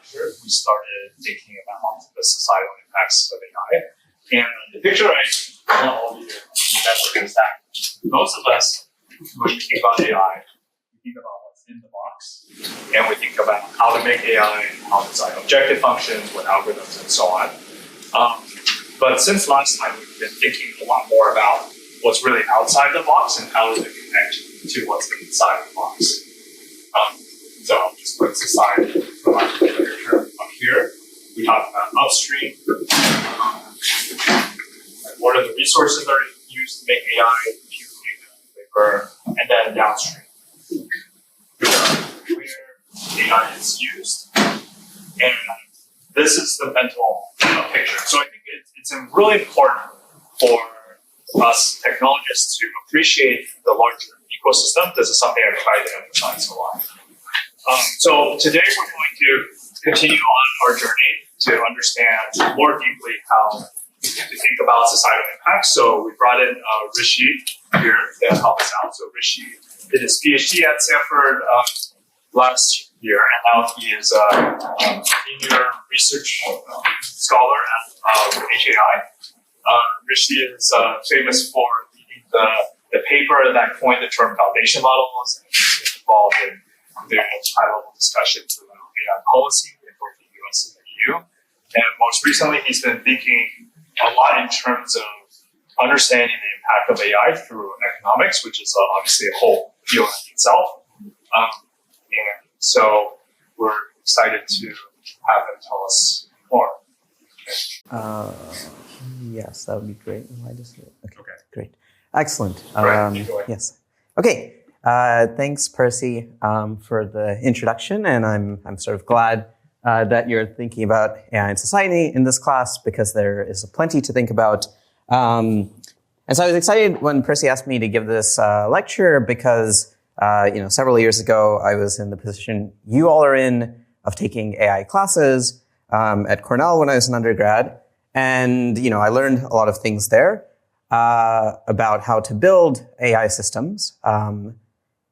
lecture, we started thinking about the societal impacts of AI. And the picture I want all of you to remember is that most of us, when we think about AI, we think about what's in the box, and we think about how to make AI, how to design objective functions, what algorithms, and so on. But since last time, we've been thinking a lot more about what's really outside the box and how does it connect to what's inside the box. So I'll just put society from our literature up here. We talk about upstream. What are the resources that are used to make AI, labor, and then downstream, where AI is used. And this is the mental picture. So I think it's really important for us technologists to appreciate the larger ecosystem. This is something I've tried to emphasize a lot. So today we're going to continue on our journey to understand more deeply how to think about societal impacts. So we brought in Rishi here to help us out. So Rishi did his PhD at Stanford last year, and now he is a senior research scholar at HAI. Rishi is famous for leading the paper that coined the term foundation models, and he's involved in various high-level discussions around AI policy in both the US and the EU. And most recently, he's been thinking a lot in terms of understanding the impact of AI through economics, which is obviously a whole field in itself. And so we're excited to have him tell us more. Yes, that would be great. Okay, great. Excellent. Yes. Okay. Thanks, Percy, for the introduction, and I'm sort of glad that you're thinking about AI and society in this class, because there is plenty to think about. And so I was excited when Percy asked me to give this lecture because, several years ago I was in the position you all are in of taking AI classes at Cornell when I was an undergrad, and I learned a lot of things there about how to build AI systems.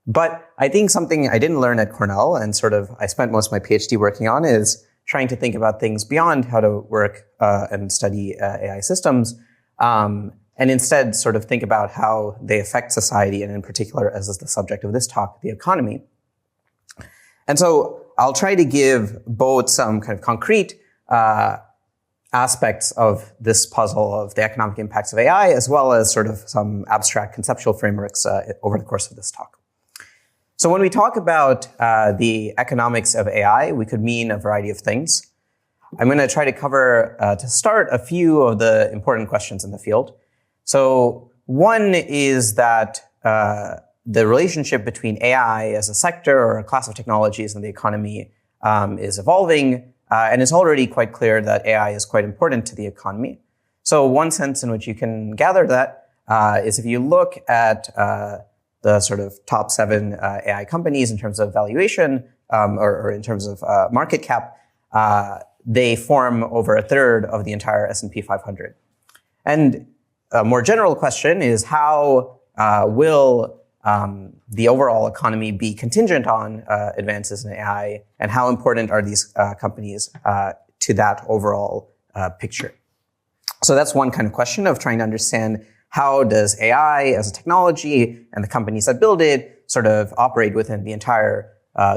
But I think something I didn't learn at Cornell and I spent most of my PhD working on is trying to think about things beyond how to work and study AI systems, and instead think about how they affect society, and in particular, as is the subject of this talk, the economy. And so I'll try to give both some kind of concrete aspects of this puzzle of the economic impacts of AI, as well as some abstract conceptual frameworks over the course of this talk. So when we talk about the economics of AI, we could mean a variety of things. I'm going to try to cover, to start, a few of the important questions in the field. So one is that the relationship between AI as a sector or a class of technologies in the economy is evolving, and it's already quite clear that AI is quite important to the economy. So one sense in which you can gather that is if you look at the top 7 AI companies in terms of valuation, or in terms of market cap, they form over a third of the entire S&P 500. And a more general question is how will the overall economy be contingent on advances in AI, and how important are these companies to that overall picture? So that's one kind of question of trying to understand how does AI as a technology and the companies that build it operate within the entire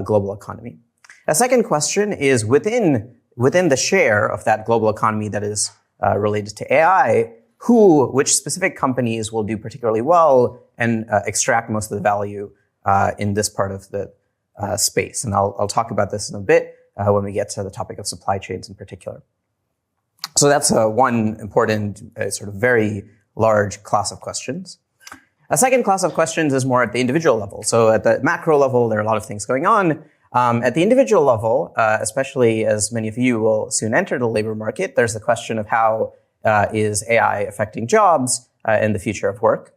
global economy. A second question is within the share of that global economy that is related to AI, which specific companies will do particularly well and extract most of the value in this part of the space. And I'll talk about this in a bit when we get to the topic of supply chains in particular. So that's one important, very large class of questions. A second class of questions is more at the individual level. So at the macro level, there are a lot of things going on. At the individual level, especially as many of you will soon enter the labor market, there's the question of how is AI affecting jobs and the future of work.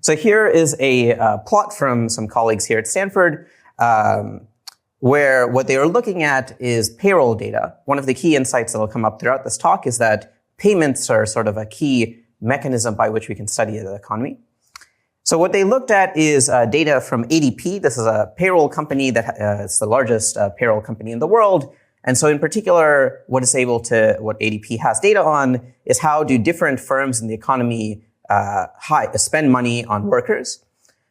So here is a plot from some colleagues here at Stanford, where what they are looking at is payroll data. One of the key insights that will come up throughout this talk is that payments are a key mechanism by which we can study the economy. So what they looked at is data from ADP. This is a payroll company that is the largest payroll company in the world. And so in particular, what ADP has data on is how do different firms in the economy spend money on workers.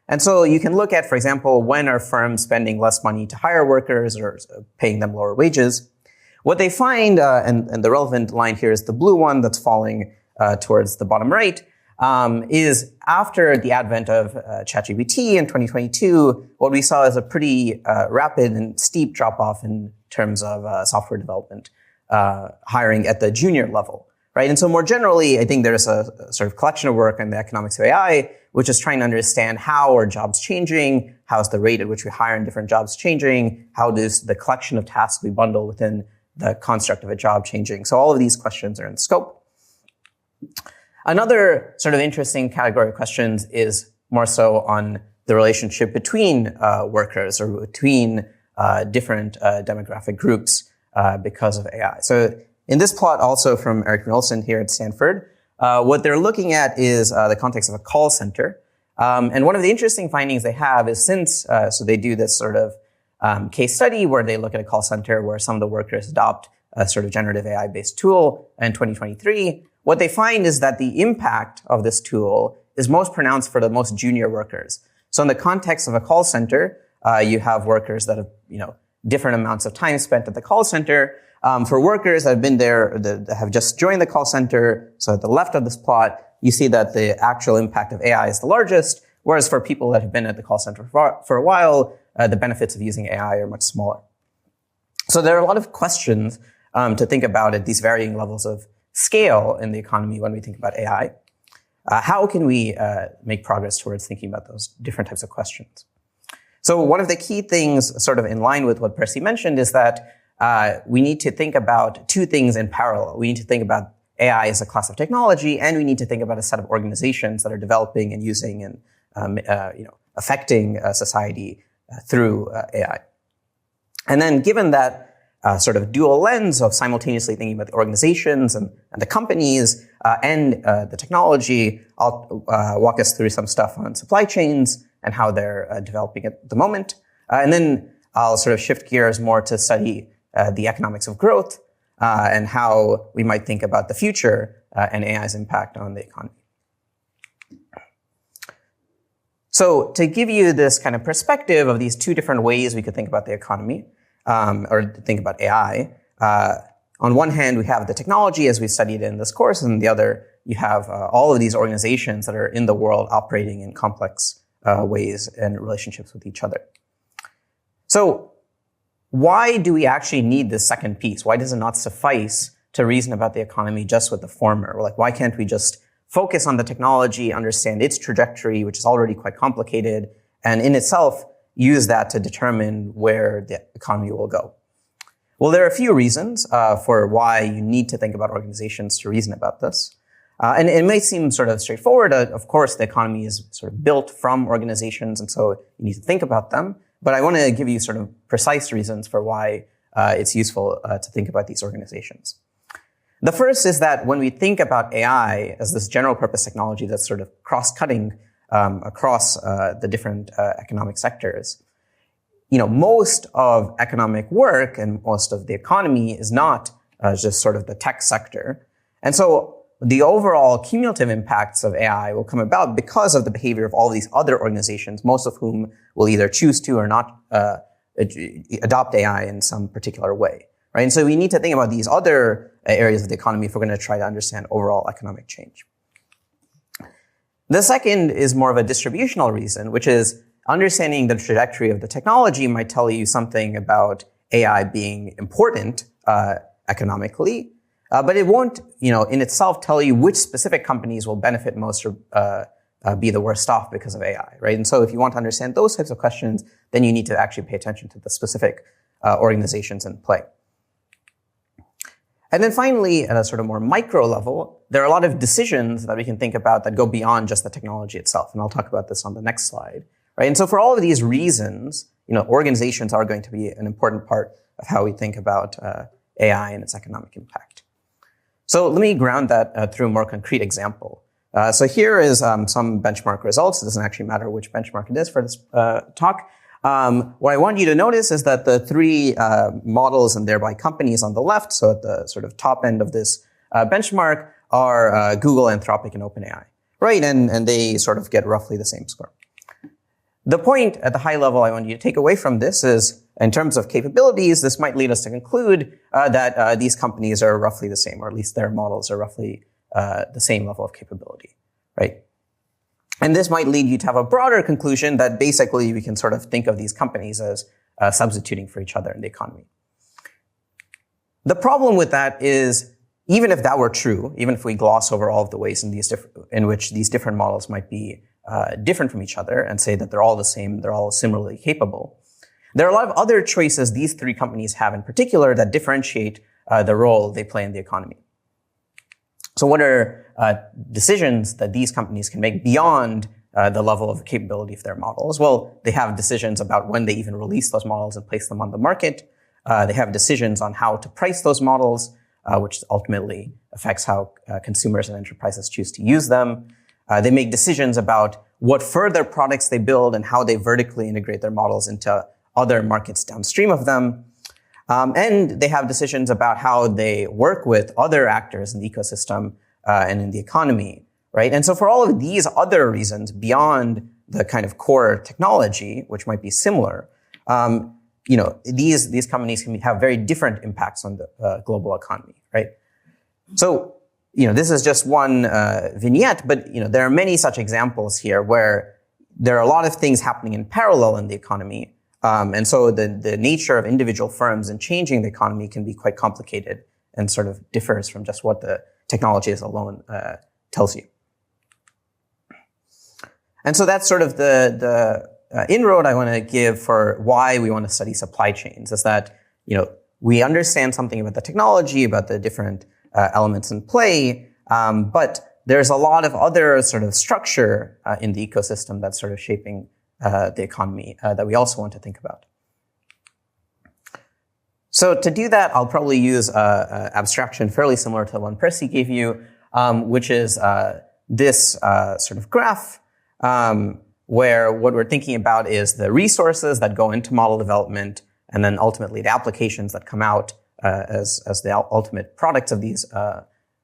And so you can look at, for example, when are firms spending less money to hire workers or paying them lower wages. What they find, and the relevant line here is the blue one that's falling towards the bottom right, is after the advent of ChatGPT in 2022, what we saw is a pretty rapid and steep drop-off in terms of software development hiring at the junior level, right? And so more generally, I think there's a sort of collection of work on the economics of AI, which is trying to understand how are jobs changing, how is the rate at which we hire in different jobs changing, how does the collection of tasks we bundle within the construct of a job changing. So all of these questions are in scope. Another sort of interesting category of questions is more so on the relationship between workers or between different demographic groups because of AI. So in this plot, also from Eric Nielsen here at Stanford, what they're looking at is the context of a call center. And one of the interesting findings they have is so they do this sort of case study where they look at a call center where some of the workers adopt a sort of generative AI-based tool in 2023. What they find is that the impact of this tool is most pronounced for the most junior workers. So in the context of a call center, you have workers that have, different amounts of time spent at the call center. For workers that have been there, that have just joined the call center, so at the left of this plot, you see that the actual impact of AI is the largest, whereas for people that have been at the call center for a while, the benefits of using AI are much smaller. So there are a lot of questions to think about at these varying levels of scale in the economy when we think about AI. How can we make progress towards thinking about those different types of questions? So one of the key things sort of in line with what Percy mentioned is that we need to think about two things in parallel. We need to think about AI as a class of technology, and we need to think about a set of organizations that are developing and using and affecting society through AI. And then given that sort of dual lens of simultaneously thinking about the organizations and the companies and the technology, I'll walk us through some stuff on supply chains and how they're developing at the moment. And then I'll sort of shift gears more to study the economics of growth and how we might think about the future and AI's impact on the economy. So to give you this kind of perspective of these two different ways we could think about the economy, or think about AI, on one hand, we have the technology as we studied in this course, and the other, you have all of these organizations that are in the world operating in complex ways and relationships with each other. So why do we actually need this second piece? Why does it not suffice to reason about the economy just with the former? Like, why can't we just focus on the technology, understand its trajectory, which is already quite complicated, and in itself use that to determine where the economy will go? Well, there are a few reasons for why you need to think about organizations to reason about this. And it may seem sort of straightforward. Of course, the economy is sort of built from organizations, and so you need to think about them. But I want to give you sort of precise reasons for why it's useful to think about these organizations. The first is that when we think about AI as this general purpose technology that's sort of cross-cutting across the different economic sectors, most of economic work and most of the economy is not just sort of the tech sector. And so the overall cumulative impacts of AI will come about because of the behavior of all these other organizations, most of whom will either choose to or not adopt AI in some particular way, right? And so we need to think about these other areas of the economy if we're going to try to understand overall economic change. The second is more of a distributional reason, which is understanding the trajectory of the technology might tell you something about AI being important economically, but it won't, in itself tell you which specific companies will benefit most or be the worst off because of AI, right? And so if you want to understand those types of questions, then you need to actually pay attention to the specific organizations in play. And then finally, at a sort of more micro level, there are a lot of decisions that we can think about that go beyond just the technology itself. And I'll talk about this on the next slide, right? And so for all of these reasons, organizations are going to be an important part of how we think about AI and its economic impact. So let me ground that through a more concrete example. So here is some benchmark results. It doesn't actually matter which benchmark it is for this talk. What I want you to notice is that the three models and thereby companies on the left, so at the sort of top end of this benchmark, are Google, Anthropic, and OpenAI, right? And they sort of get roughly the same score. The point at the high level I want you to take away from this is, in terms of capabilities, this might lead us to conclude that these companies are roughly the same, or at least their models are roughly the same level of capability, right? And this might lead you to have a broader conclusion that basically we can sort of think of these companies as substituting for each other in the economy. The problem with that is, even if that were true, even if we gloss over all of the ways in which these different models might be different from each other and say that they're all the same, they're all similarly capable, there are a lot of other choices these three companies have in particular that differentiate the role they play in the economy. So what are decisions that these companies can make beyond the level of capability of their models? Well, they have decisions about when they even release those models and place them on the market. They have decisions on how to price those models, which ultimately affects how consumers and enterprises choose to use them. They make decisions about what further products they build and how they vertically integrate their models into other markets downstream of them. And they have decisions about how they work with other actors in the ecosystem and in the economy, right? And so for all of these other reasons beyond the kind of core technology, which might be similar, these companies can have very different impacts on the global economy, right? So, this is just one vignette, but there are many such examples here where there are a lot of things happening in parallel in the economy. And so the nature of individual firms and changing the economy can be quite complicated and sort of differs from just what the technology as alone tells you. And so that's sort of the inroad I want to give for why we want to study supply chains, is that, we understand something about the technology, about the different elements in play, but there's a lot of other sort of structure in the ecosystem that's sort of shaping the economy that we also want to think about. So to do that, I'll probably use an abstraction fairly similar to the one Percy gave you, which is this sort of graph, where what we're thinking about is the resources that go into model development, and then ultimately the applications that come out as the ultimate products of these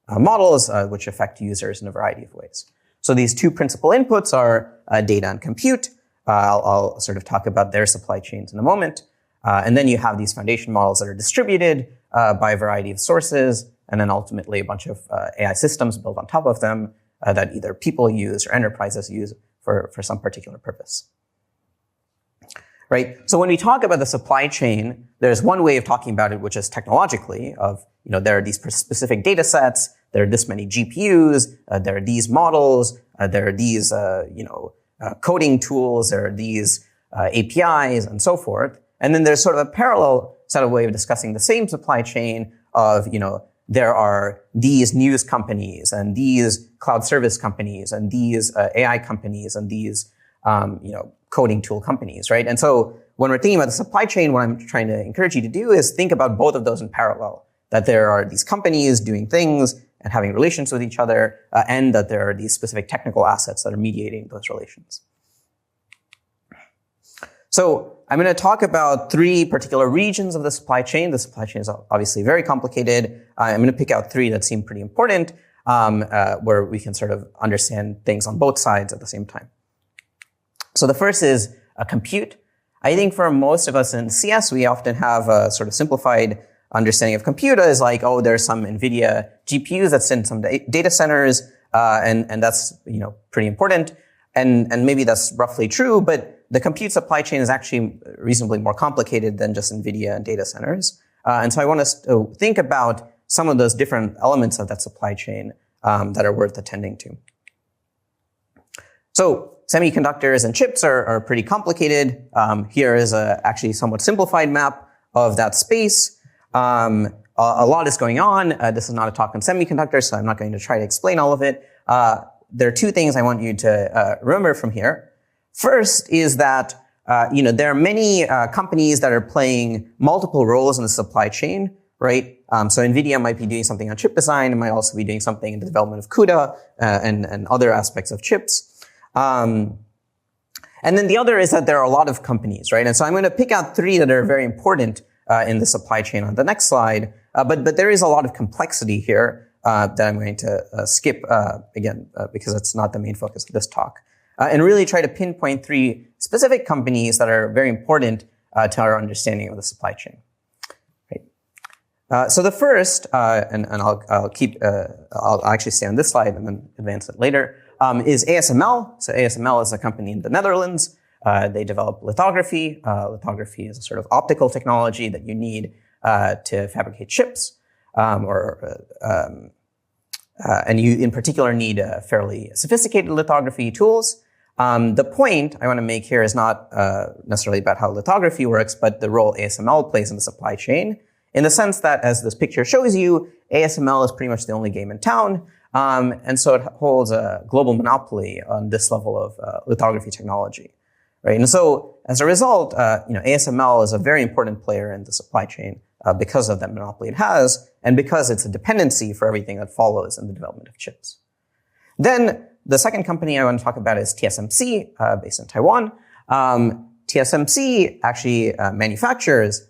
models, which affect users in a variety of ways. So these two principal inputs are data and compute. I'll sort of talk about their supply chains in a moment. And then you have these foundation models that are distributed by a variety of sources, and then ultimately a bunch of AI systems built on top of them that either people use or enterprises use for some particular purpose. Right? So when we talk about the supply chain, there's one way of talking about it, which is technologically, of, there are these specific data sets, there are this many GPUs, there are these models, there are these, coding tools, there are these APIs, and so forth. And then there's sort of a parallel set of way of discussing the same supply chain of, there are these news companies and these cloud service companies and these AI companies and these, coding tool companies, right? And so when we're thinking about the supply chain, what I'm trying to encourage you to do is think about both of those in parallel, that there are these companies doing things and having relations with each other, and that there are these specific technical assets that are mediating those relations. So I'm going to talk about three particular regions of the supply chain. The supply chain is obviously very complicated. I'm going to pick out three that seem pretty important, where we can sort of understand things on both sides at the same time. So the first is compute. I think for most of us in CS, we often have a sort of simplified understanding of compute as like, oh, there's some NVIDIA GPUs that sit in some data centers, and that's, pretty important. And maybe that's roughly true, but the compute supply chain is actually reasonably more complicated than just NVIDIA and data centers. And so I want us to think about some of those different elements of that supply chain that are worth attending to. So semiconductors and chips are pretty complicated. Here is a actually somewhat simplified map of that space. A lot is going on. This is not a talk on semiconductors, so I'm not going to try to explain all of it. There are two things I want you to remember from here. First is that there are many companies that are playing multiple roles in the supply chain, right? So NVIDIA might be doing something on chip design. It might also be doing something in the development of CUDA and other aspects of chips. And then the other is that there are a lot of companies, right? And so I'm going to pick out three that are very important in the supply chain on the next slide. But there is a lot of complexity here that I'm going to skip again because it's not the main focus of this talk. And really try to pinpoint three specific companies that are very important to our understanding of the supply chain. Right. So the first, and I'll actually stay on this slide and then advance it later, is ASML. So ASML is a company in the Netherlands. They develop lithography. Lithography is a sort of optical technology that you need to fabricate chips, and you in particular need fairly sophisticated lithography tools. The point I want to make here is not necessarily about how lithography works, but the role ASML plays in the supply chain, in the sense that, as this picture shows you, ASML is pretty much the only game in town, and so it holds a global monopoly on this level of lithography technology, right? And so, as a result, ASML is a very important player in the supply chain because of that monopoly it has, and because it's a dependency for everything that follows in the development of chips. Then, the second company I want to talk about is TSMC, based in Taiwan. TSMC actually manufactures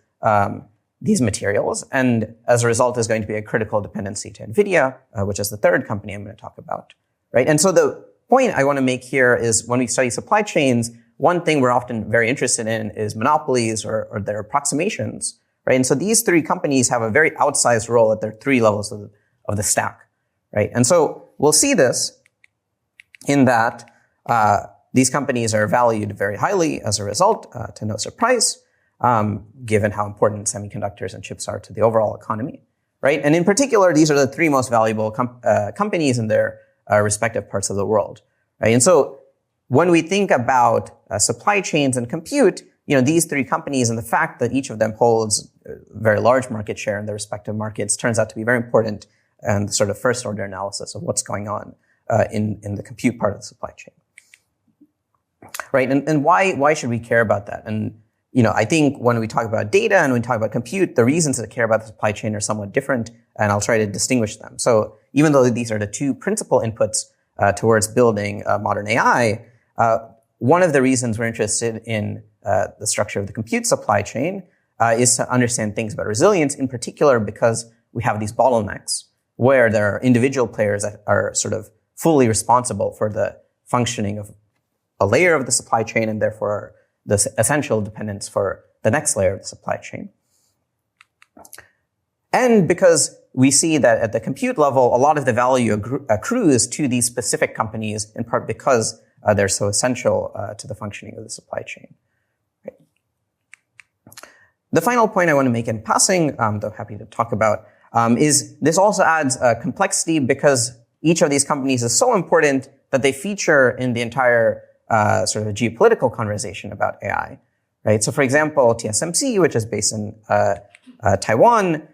these materials, and as a result is going to be a critical dependency to NVIDIA, which is the third company I'm going to talk about, right? And so the point I want to make here is when we study supply chains, one thing we're often very interested in is monopolies or their approximations, right? And so these three companies have a very outsized role at their three levels of the stack, right? And so we'll see this in that these companies are valued very highly as a result, to no surprise, given how important semiconductors and chips are to the overall economy, right? And in particular, these are the three most valuable companies in their respective parts of the world, right? And so when we think about supply chains and compute, these three companies and the fact that each of them holds a very large market share in their respective markets turns out to be very important in the sort of first order analysis of what's going on in the compute part of the supply chain, right? And why should we care about that? And I think when we talk about data and when we talk about compute, the reasons to care about the supply chain are somewhat different, and I'll try to distinguish them. So even though these are the two principal inputs towards building modern AI, one of the reasons we're interested in the structure of the compute supply chain is to understand things about resilience, in particular because we have these bottlenecks where there are individual players that are sort of fully responsible for the functioning of a layer of the supply chain and therefore the essential dependence for the next layer of the supply chain. And because we see that at the compute level, a lot of the value accrues to these specific companies, in part because they're so essential to the functioning of the supply chain. Right. The final point I want to make in passing, though I'm happy to talk about, is this also adds complexity because each of these companies is so important that they feature in the entire sort of geopolitical conversation about AI, right? So, for example, TSMC, which is based in Taiwan,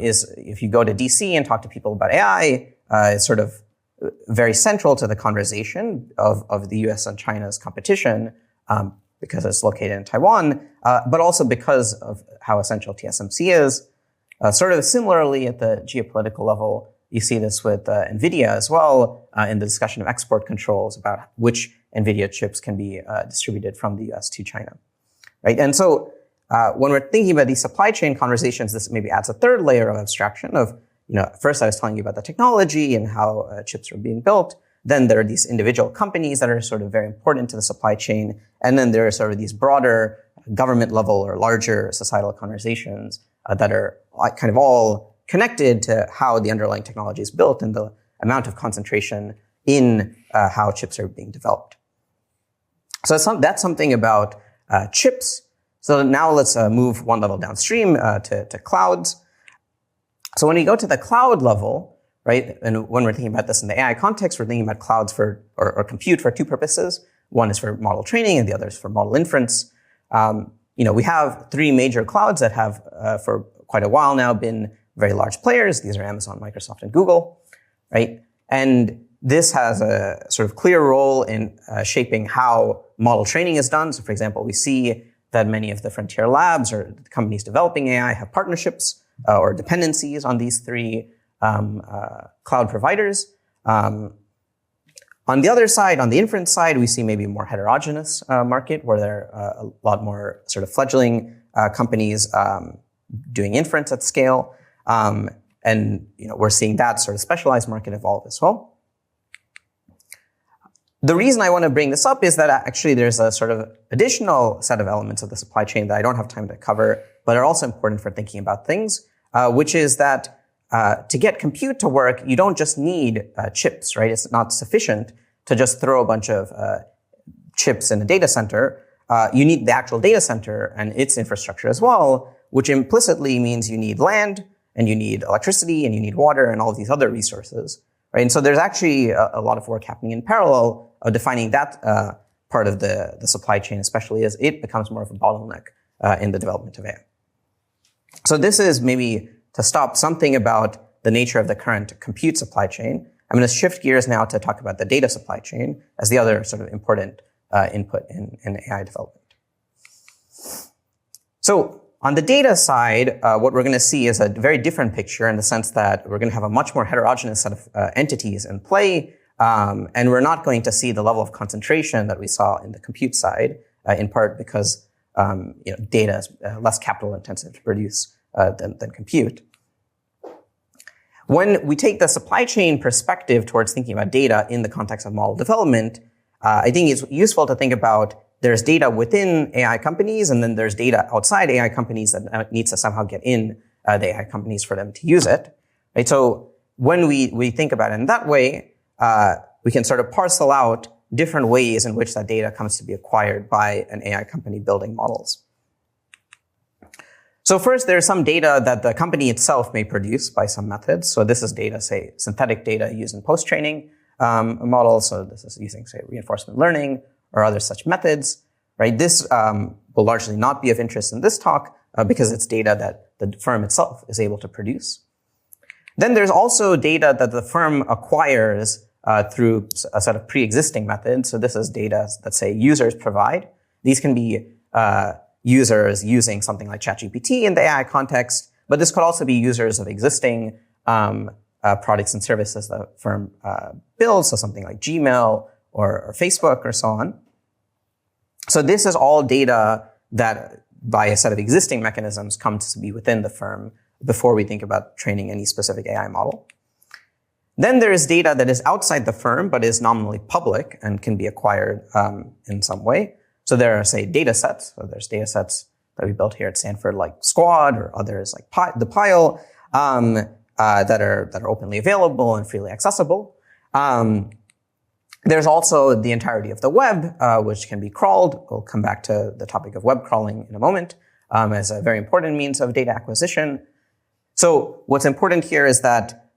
is if you go to DC and talk to people about AI, is sort of very central to the conversation of the US and China's competition because it's located in Taiwan, but also because of how essential TSMC is. Sort of similarly at the geopolitical level, you see this with NVIDIA as well in the discussion of export controls about which NVIDIA chips can be distributed from the US to China, right? And so when we're thinking about these supply chain conversations, this maybe adds a third layer of abstraction of, first I was telling you about the technology and how chips are being built. Then there are these individual companies that are sort of very important to the supply chain. And then there are sort of these broader government level or larger societal conversations that are kind of all connected to how the underlying technology is built and the amount of concentration in how chips are being developed. So that's something about chips. So now let's move one level downstream to clouds. So when we go to the cloud level, right, and when we're thinking about this in the AI context, we're thinking about clouds or compute for two purposes. One is for model training and the other is for model inference. We have three major clouds that have for quite a while now been very large players. These are Amazon, Microsoft, and Google, right? And this has a sort of clear role in shaping how model training is done. So, for example, we see that many of the frontier labs or the companies developing AI have partnerships or dependencies on these three cloud providers. On On the other side, on the inference side, we see maybe a more heterogeneous market where there are a lot more sort of fledgling companies doing inference at scale. And we're seeing that sort of specialized market evolve as well. The reason I want to bring this up is that actually there's a sort of additional set of elements of the supply chain that I don't have time to cover, but are also important for thinking about things, which is that to get compute to work, you don't just need chips, right? It's not sufficient to just throw a bunch of chips in a data center. You need the actual data center and its infrastructure as well, which implicitly means you need land, and you need electricity, and you need water, and all of these other resources, right? And so there's actually a lot of work happening in parallel of defining that part of the supply chain, especially as it becomes more of a bottleneck in the development of AI. So this is maybe to stop something about the nature of the current compute supply chain. I'm going to shift gears now to talk about the data supply chain as the other sort of important input in AI development. So on the data side, what we're going to see is a very different picture in the sense that we're going to have a much more heterogeneous set of entities in play, and we're not going to see the level of concentration that we saw in the compute side, in part because data is less capital intensive to produce than compute. When we take the supply chain perspective towards thinking about data in the context of model development, I think it's useful to think about there's data within AI companies, and then there's data outside AI companies that needs to somehow get in the AI companies for them to use it. Right? So when we think about it in that way, we can sort of parcel out different ways in which that data comes to be acquired by an AI company building models. So first, there's some data that the company itself may produce by some methods. So this is data, say, synthetic data used in post-training models. So this is using, say, reinforcement learning or other such methods, right? This will largely not be of interest in this talk because it's data that the firm itself is able to produce. Then there's also data that the firm acquires through a set of pre-existing methods. So this is data that, say, users provide. These can be users using something like ChatGPT in the AI context, but this could also be users of existing products and services the firm builds, so something like Gmail or Facebook or so on. So this is all data that, by a set of existing mechanisms, comes to be within the firm before we think about training any specific AI model. Then there is data that is outside the firm, but is nominally public and can be acquired in some way. So there are, say, data sets. So there's data sets that we built here at Stanford, like Squad, or others like the Pile, that are openly available and freely accessible. There's also the entirety of the web, which can be crawled. We'll come back to the topic of web crawling in a moment, as a very important means of data acquisition. So what's important here is that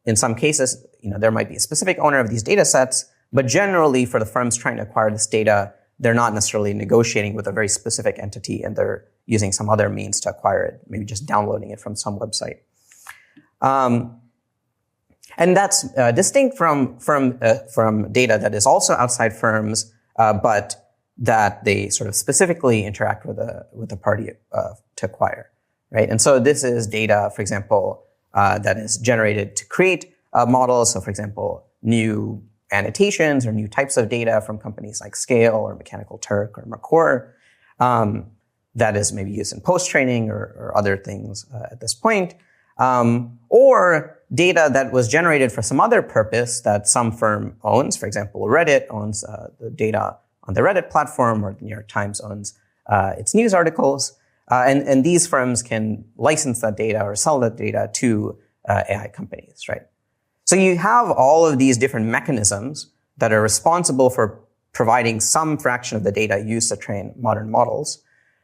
in some cases, there might be a specific owner of these data sets, but generally for the firms trying to acquire this data, they're not necessarily negotiating with a very specific entity, and they're using some other means to acquire it, maybe just downloading it from some website. And that's distinct from data that is also outside firms, but that they sort of specifically interact with a party to acquire, right? And so this is data, for example, that is generated to create models. So, for example, new annotations or new types of data from companies like Scale or Mechanical Turk or Mercor, that is maybe used in post-training or other things at this point. Or data that was generated for some other purpose that some firm owns. For example, Reddit owns the data on the Reddit platform, or the New York Times owns its news articles. And these firms can license that data or sell that data to AI companies, right? So you have all of these different mechanisms that are responsible for providing some fraction of the data used to train modern models.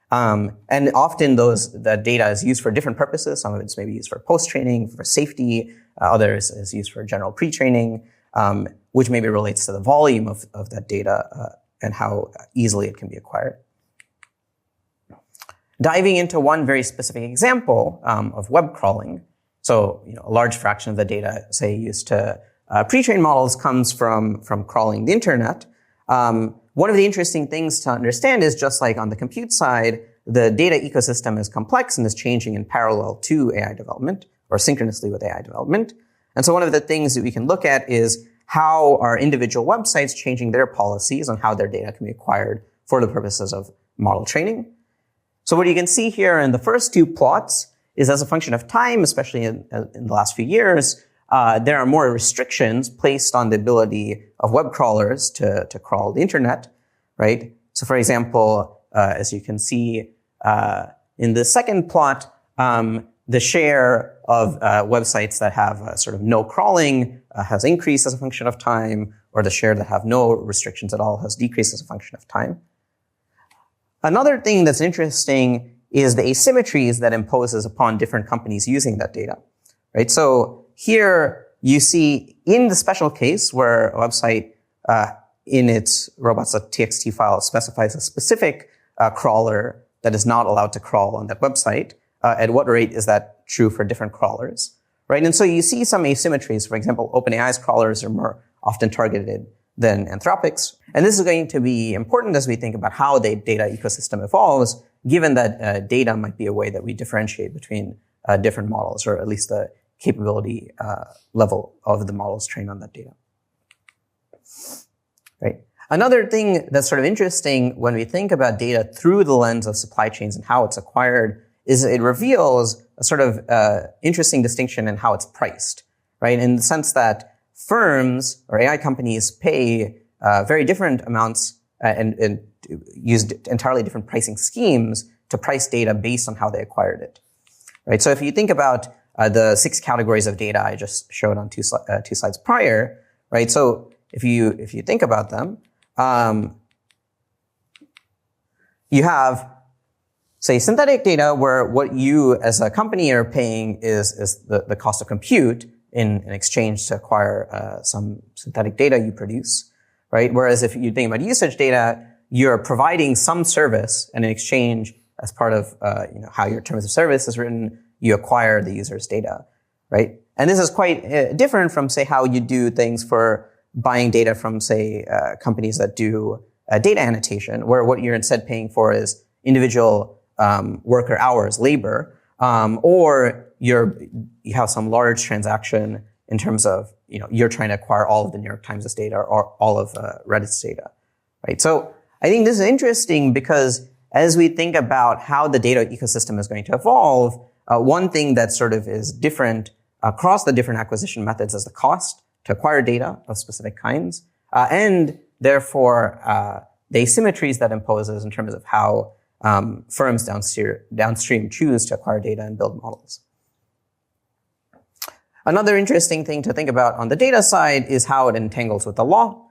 And often that data is used for different purposes. Some of it's maybe used for post-training, for safety. Others is used for general pre-training, which maybe relates to the volume of that data and how easily it can be acquired. Diving into one very specific example of web crawling. So, a large fraction of the data, say, used to pre-train models comes from crawling the internet. One of the interesting things to understand is, just like on the compute side, the data ecosystem is complex and is changing in parallel to AI development, or synchronously with AI development. And so one of the things that we can look at is how are individual websites changing their policies on how their data can be acquired for the purposes of model training. So what you can see here in the first two plots is as a function of time, especially in the last few years, there are more restrictions placed on the ability of web crawlers to crawl the internet, right? So for example, as you can see in the second plot, the share of websites that have sort of no crawling has increased as a function of time, or the share that have no restrictions at all has decreased as a function of time. Another thing that's interesting is the asymmetries that imposes upon different companies using that data, right? So here you see in the special case where a website in its robots.txt file specifies a specific crawler that is not allowed to crawl on that website, at what rate is that true for different crawlers, right? And so you see some asymmetries. For example, OpenAI's crawlers are more often targeted than Anthropic's. And this is going to be important as we think about how the data ecosystem evolves, given that data might be a way that we differentiate between different models, or at least the capability level of the models trained on that data. Right. Another thing that's sort of interesting when we think about data through the lens of supply chains and how it's acquired is it reveals a sort of interesting distinction in how it's priced, right? In the sense that firms or AI companies pay very different amounts and use entirely different pricing schemes to price data based on how they acquired it, right? So if you think about the 6 categories of data I just showed on two slides prior, right? So if you think about them, you have, say, synthetic data where what you as a company are paying is the cost of compute in exchange to acquire some synthetic data you produce, right? Whereas if you think about usage data, you're providing some service, and in exchange, as part of how your terms of service is written, you acquire the user's data, right? And this is quite different from, say, how you do things for buying data from, say, companies that do data annotation, where what you're instead paying for is individual worker hours, labor, or you have some large transaction in terms of, you're trying to acquire all of the New York Times' data or all of Reddit's data, right? So I think this is interesting because as we think about how the data ecosystem is going to evolve, one thing that sort of is different across the different acquisition methods is the cost to acquire data of specific kinds, and therefore the asymmetries that imposes in terms of how firms downstream choose to acquire data and build models. Another interesting thing to think about on the data side is how it entangles with the law.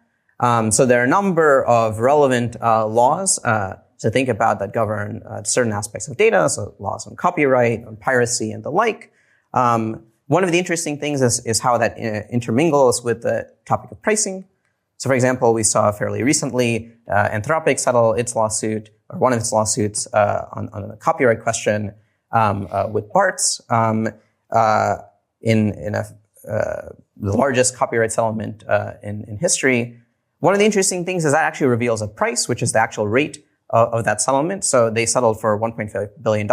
So there are a number of relevant laws to think about that govern certain aspects of data, so laws on copyright, on piracy, and the like. One of the interesting things is how that intermingles with the topic of pricing. So for example, we saw fairly recently Anthropic settle its lawsuit, or one of its lawsuits on a copyright question with BARTS in the largest copyright settlement in history. One of the interesting things is that actually reveals a price, which is the actual rate of that settlement. So they settled for $1.5 billion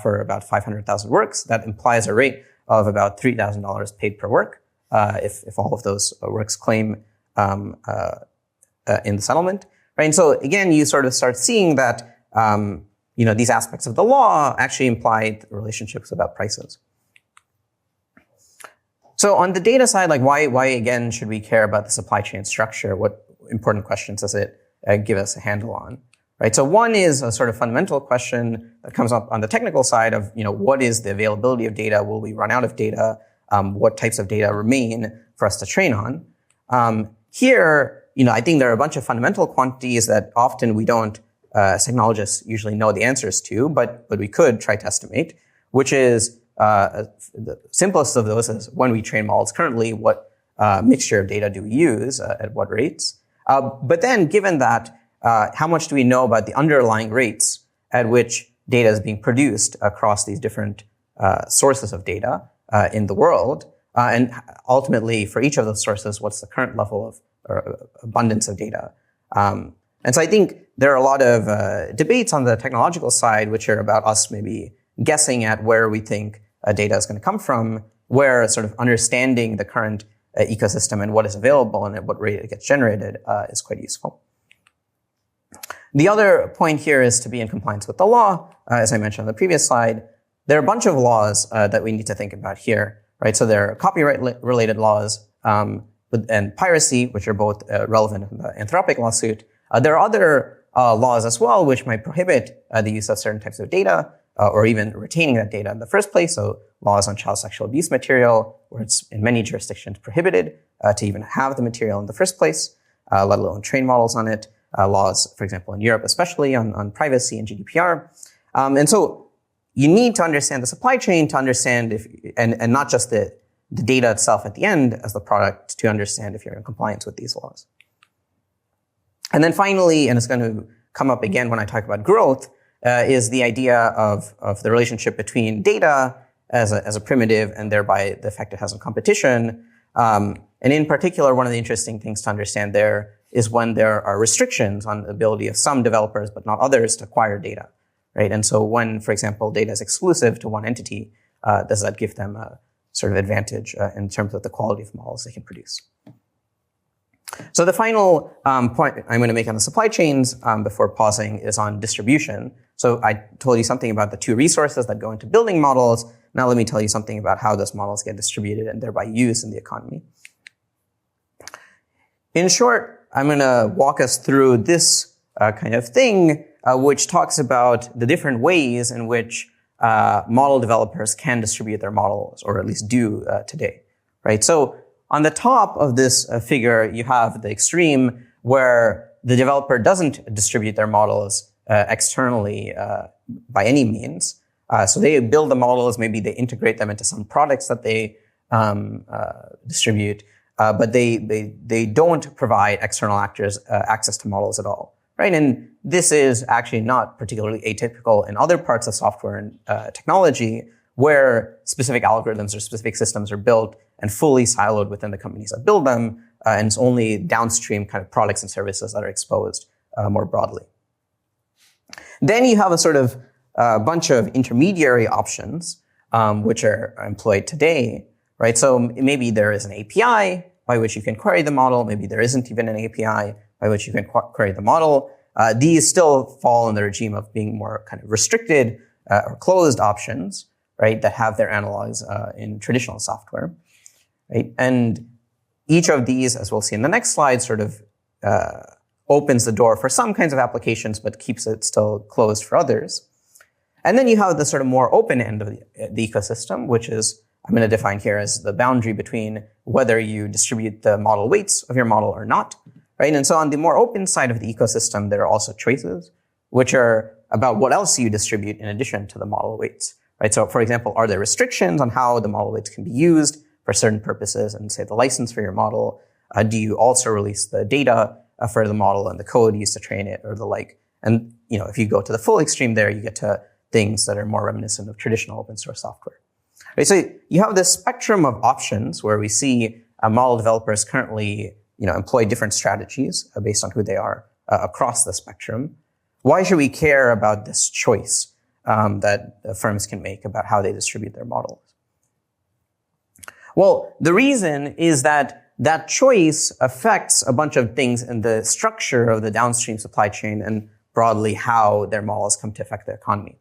for about 500,000 works. That implies a rate of about $3,000 paid per work if all of those works claim in the settlement. Right? And so again, you sort of start seeing that these aspects of the law actually imply relationships about prices. So on the data side, like why again should we care about the supply chain structure? What important questions does it give us a handle on? Right. So one is a sort of fundamental question that comes up on the technical side of, what is the availability of data? Will we run out of data? What types of data remain for us to train on? Here, I think there are a bunch of fundamental quantities that often we don't, as technologists, usually know the answers to, but we could try to estimate, which is the simplest of those is when we train models currently, what mixture of data do we use at what rates? But then given that, how much do we know about the underlying rates at which data is being produced across these different sources of data in the world? And ultimately, for each of those sources, what's the current level of or abundance of data? And so I think there are a lot of debates on the technological side, which are about us maybe guessing at where we think data is going to come from, where sort of understanding the current ecosystem and what is available and at what rate it gets generated is quite useful. The other point here is to be in compliance with the law. As I mentioned on the previous slide, there are a bunch of laws that we need to think about here, right? So there are copyright-related laws and piracy, which are both relevant in the Anthropic lawsuit. There are other laws as well, which might prohibit the use of certain types of data or even retaining that data in the first place. So laws on child sexual abuse material, where it's in many jurisdictions prohibited to even have the material in the first place, let alone train models on it. Laws, for example, in Europe, especially on privacy and GDPR. And so you need to understand the supply chain to understand and not just the data itself at the end as the product to understand if you're in compliance with these laws. And then finally, and it's going to come up again when I talk about growth, is the idea of the relationship between data as a primitive and thereby the effect it has on competition. And in particular, one of the interesting things to understand there is when there are restrictions on the ability of some developers, but not others, to acquire data, right? And so when, for example, data is exclusive to one entity, does that give them a sort of advantage in terms of the quality of models they can produce? So the final point I'm going to make on the supply chains before pausing is on distribution. So I told you something about the two resources that go into building models. Now let me tell you something about how those models get distributed and thereby used in the economy. In short, I'm going to walk us through this kind of thing, which talks about the different ways in which model developers can distribute their models, or at least do today, right? So on the top of this figure, you have the extreme where the developer doesn't distribute their models externally by any means. So they build the models, maybe they integrate them into some products that they distribute, but they don't provide external actors access to models at all, right? And this is actually not particularly atypical in other parts of software and technology where specific algorithms or specific systems are built and fully siloed within the companies that build them, and it's only downstream kind of products and services that are exposed more broadly. Then you have a sort of bunch of intermediary options which are employed today, right? So maybe there is an API by which you can query the model. Maybe there isn't even an API by which you can query the model. These still fall in the regime of being more kind of restricted or closed options, right, that have their analogs in traditional software, right? And each of these, as we'll see in the next slide, sort of opens the door for some kinds of applications, but keeps it still closed for others. And then you have the sort of more open end of the ecosystem, which is, I'm going to define here as the boundary between whether you distribute the model weights of your model or not, right? And so on the more open side of the ecosystem, there are also choices, which are about what else you distribute in addition to the model weights, right? So for example, are there restrictions on how the model weights can be used for certain purposes and say the license for your model? Do you also release the data for the model and the code used to train it or the like? And, you know, if you go to the full extreme there, you get to things that are more reminiscent of traditional open source software. Right, so you have this spectrum of options where we see model developers currently, you know, employ different strategies based on who they are across the spectrum. Why should we care about this choice that firms can make about how they distribute their models? Well, the reason is that that choice affects a bunch of things in the structure of the downstream supply chain and broadly how their models come to affect the economy,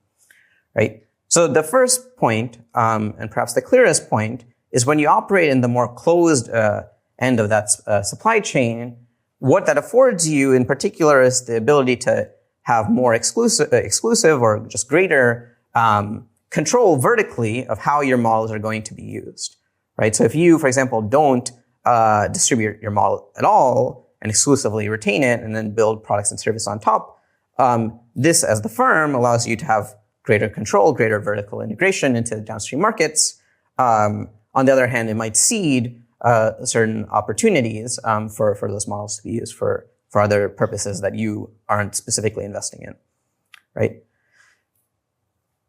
right? So the first point, and perhaps the clearest point, is when you operate in the more closed end of that supply chain, what that affords you in particular is the ability to have more exclusive or just greater control vertically of how your models are going to be used, right? So if you, for example, don't distribute your model at all and exclusively retain it and then build products and services on top, this as the firm allows you to have greater control, greater vertical integration into the downstream markets. On the other hand, it might cede certain opportunities for those models to be used for other purposes that you aren't specifically investing in, right?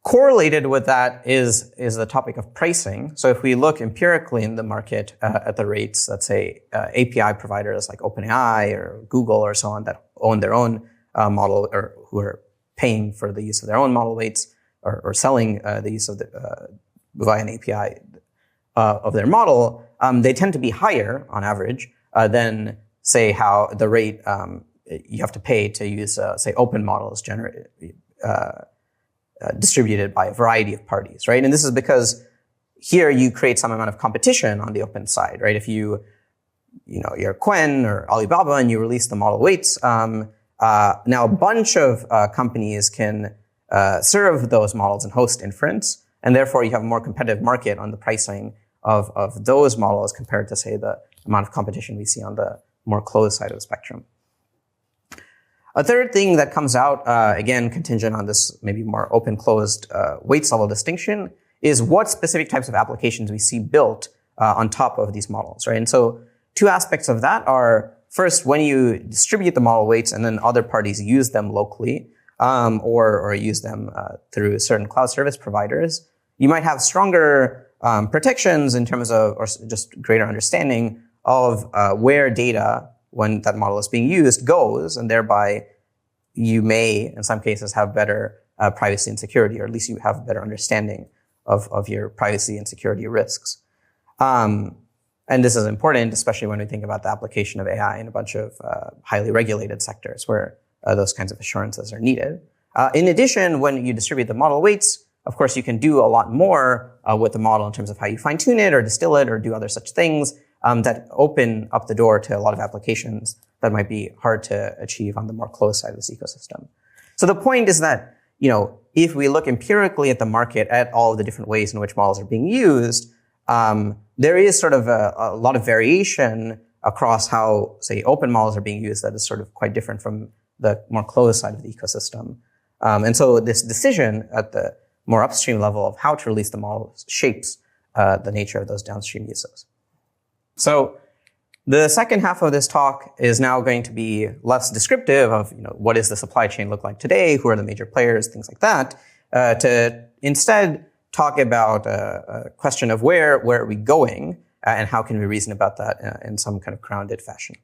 Correlated with that is the topic of pricing. So if we look empirically in the market at the rates, let's say API providers like OpenAI or Google or so on that own their own model or who are paying for the use of their own model weights or selling the use of via an API. of their model, they tend to be higher on average than, say, how the rate you have to pay to use, say, open models distributed by a variety of parties, right? And this is because here you create some amount of competition on the open side, right? If you're Quen or Alibaba and you release the model weights, now a bunch of companies can serve those models and host inference, and therefore you have a more competitive market on the pricing of those models compared to, say, the amount of competition we see on the more closed side of the spectrum. A third thing that comes out, again, contingent on this maybe more open-closed weights level distinction, is what specific types of applications we see built on top of these models, right? And so two aspects of that are, first, when you distribute the model weights and then other parties use them locally, or use them through certain cloud service providers, you might have stronger protections in terms of, or just greater understanding of where data, when that model is being used, goes, and thereby you may, in some cases, have better privacy and security, or at least you have a better understanding of your privacy and security risks. And this is important, especially when we think about the application of AI in a bunch of highly regulated sectors where those kinds of assurances are needed. In addition, when you distribute the model weights, of course, you can do a lot more with the model in terms of how you fine-tune it or distill it or do other such things that open up the door to a lot of applications that might be hard to achieve on the more closed side of this ecosystem. So the point is that, if we look empirically at the market at all of the different ways in which models are being used, there is sort of a lot of variation across how, say, open models are being used that is sort of quite different from the more closed side of the ecosystem. And so this decision at the more upstream level of how to release the models shapes the nature of those downstream uses. So the second half of this talk is now going to be less descriptive of, what does the supply chain look like today, who are the major players, things like that, to instead talk about a question of where are we going and how can we reason about that in some kind of grounded fashion.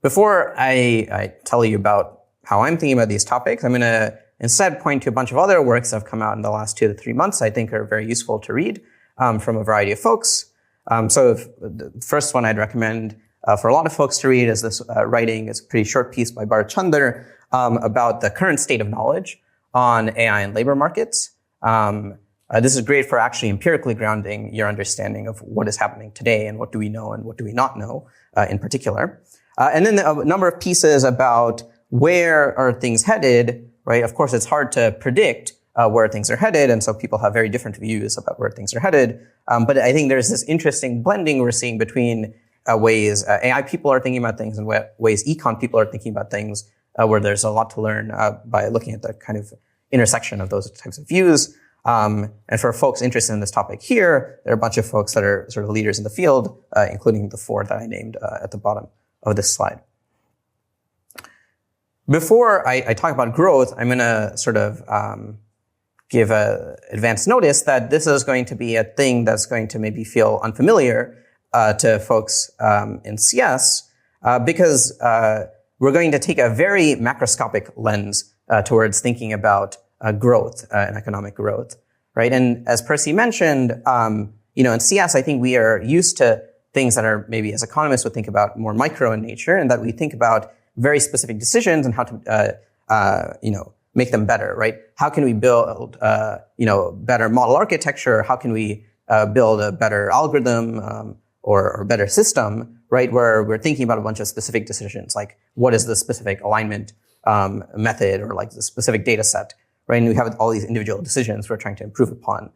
Before I tell you about how I'm thinking about these topics, I'm going to instead point to a bunch of other works that have come out in the last 2 to 3 months I think are very useful to read from a variety of folks. So the first one I'd recommend for a lot of folks to read is this writing. It's a pretty short piece by Bharat Chander about the current state of knowledge on AI and labor markets. This is great for actually empirically grounding your understanding of what is happening today and what do we know and what do we not know in particular. And then a number of pieces about where are things headed, right? Of course, it's hard to predict where things are headed, and so people have very different views about where things are headed. But I think there's this interesting blending we're seeing between ways AI people are thinking about things and ways econ people are thinking about things, where there's a lot to learn by looking at the kind of intersection of those types of views. And for folks interested in this topic here, there are a bunch of folks that are sort of leaders in the field, including the 4 that I named at the bottom of this slide. Before I talk about growth, I'm going to sort of give a advance notice that this is going to be a thing that's going to maybe feel unfamiliar to folks in CS because we're going to take a very macroscopic lens towards thinking about growth and economic growth, right? And as Percy mentioned, in CS, I think we are used to things that are maybe as economists would think about more micro in nature, and that we think about very specific decisions and how to, make them better, right? How can we build, better model architecture? How can we build a better algorithm or better system, right? Where we're thinking about a bunch of specific decisions, like what is the specific alignment method or like the specific data set, right? And we have all these individual decisions we're trying to improve upon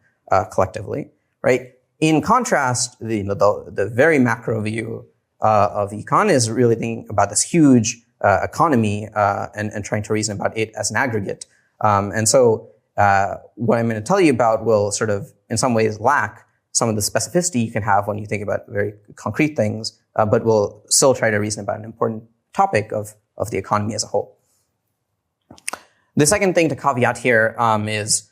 collectively, right? In contrast, the very macro view of econ is really thinking about this huge economy and trying to reason about it as an aggregate. And so what I'm going to tell you about will sort of, in some ways, lack some of the specificity you can have when you think about very concrete things, but we'll still try to reason about an important topic of the economy as a whole. The second thing to caveat here is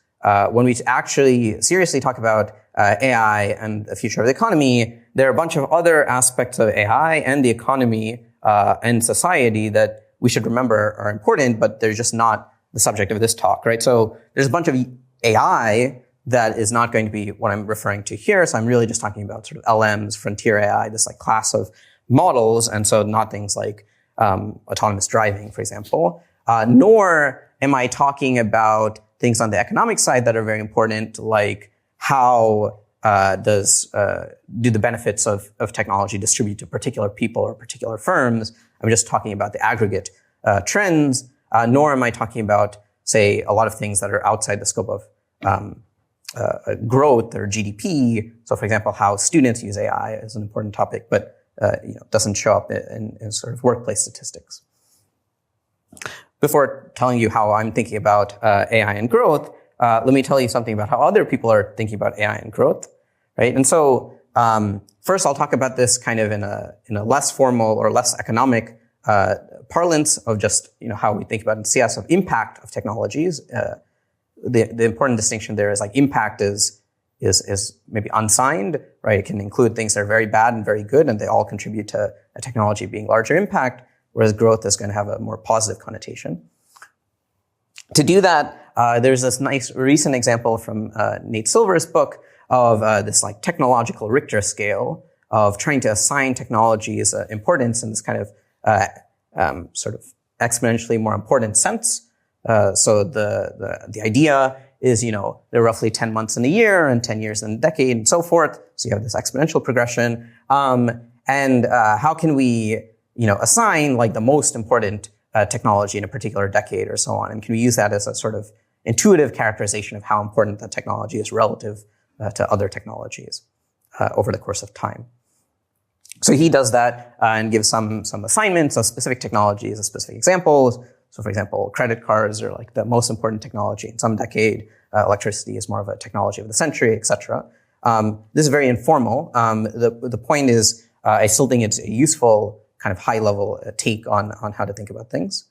when we actually seriously talk about AI and the future of the economy, there are a bunch of other aspects of AI and the economy and society that we should remember are important, but they're just not the subject of this talk, right? So there's a bunch of AI that is not going to be what I'm referring to here. So I'm really just talking about sort of LMs, frontier AI, this like class of models, and so not things like autonomous driving, for example. Nor am I talking about things on the economic side that are very important, like how do the benefits of technology distribute to particular people or particular firms. I'm just talking about the aggregate trends, nor am I talking about, say, a lot of things that are outside the scope of growth or GDP. So, for example, how students use AI is an important topic, but doesn't show up in sort of workplace statistics. Before telling you how I'm thinking about AI and growth, let me tell you something about how other people are thinking about AI and growth, right? And so, first, I'll talk about this kind of in a less formal or less economic parlance of just how we think about in CS of impact of technologies. The important distinction there is like impact is maybe unsigned, right? It can include things that are very bad and very good, and they all contribute to a technology being larger impact, whereas growth is going to have a more positive connotation. To do that, there's this nice recent example from Nate Silver's book of this like technological Richter scale of trying to assign technologies importance in this kind of sort of exponentially more important sense. So the idea is, there are roughly 10 months in a year and 10 years in a decade and so forth. So you have this exponential progression. And how can we, assign like the most important technology in a particular decade or so on? And can we use that as a sort of intuitive characterization of how important that technology is relative to other technologies over the course of time? So he does that and gives some assignments of specific technologies, of specific examples. So, for example, credit cards are like the most important technology in some decade. Electricity is more of a technology of the century, etc. This is very informal. The point is, I still think it's a useful kind of high-level take on how to think about things.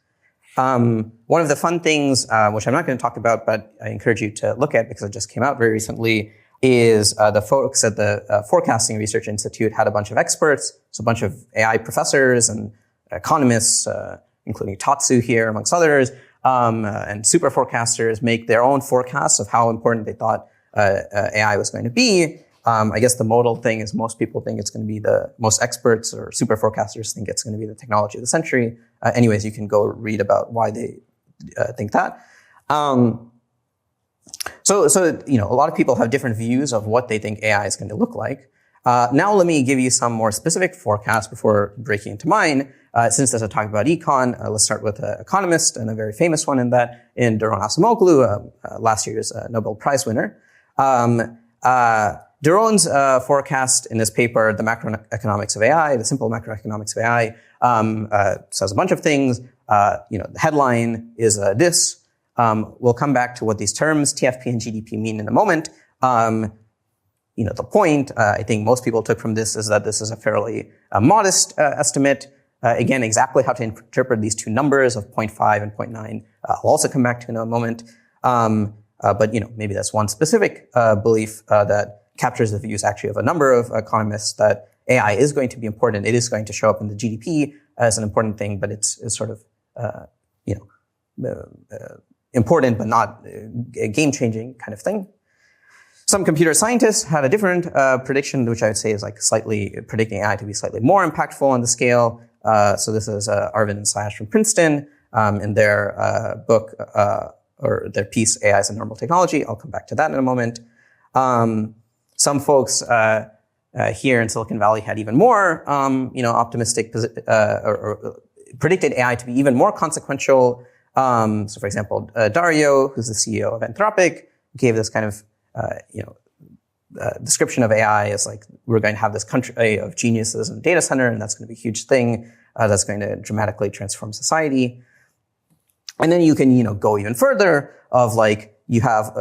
One of the fun things, which I'm not going to talk about, but I encourage you to look at because it just came out very recently, is the folks at the Forecasting Research Institute had a bunch of experts, so a bunch of AI professors and economists, including Tatsu here, amongst others, and super forecasters make their own forecasts of how important they thought AI was going to be. I guess the modal thing is most people think it's going to be most experts or super forecasters think it's going to be the technology of the century. Anyways, you can go read about why they think that. So a lot of people have different views of what they think AI is going to look like. Now let me give you some more specific forecasts before breaking into mine. Since there's a talk about econ, let's start with an economist and a very famous one in Daron Acemoglu, last year's Nobel Prize winner. Daron's forecast in his paper, The Macroeconomics of AI, the simple macroeconomics of AI, says a bunch of things. The headline is this. We'll come back to what these terms, TFP and GDP, mean in a moment. The point I think most people took from this is that this is a fairly modest estimate. Again, exactly how to interpret these two numbers of 0.5 and 0.9, I'll also come back to in a moment. But maybe that's one specific belief that captures the views actually of a number of economists that AI is going to be important. It is going to show up in the GDP as an important thing, but it's sort of important but not a game-changing kind of thing. Some computer scientists had a different prediction, which I would say is like slightly predicting AI to be slightly more impactful on the scale. So this is Arvind and Sayash from Princeton in their book or their piece, AI as a Normal Technology. I'll come back to that in a moment. Some folks here in Silicon Valley had even more, optimistic or predicted AI to be even more consequential. So, for example, Dario, who's the CEO of Anthropic, gave this kind of description of AI as like, we're going to have this country of geniuses and data center, and that's going to be a huge thing that's going to dramatically transform society. And then you can, go even further of like, you have,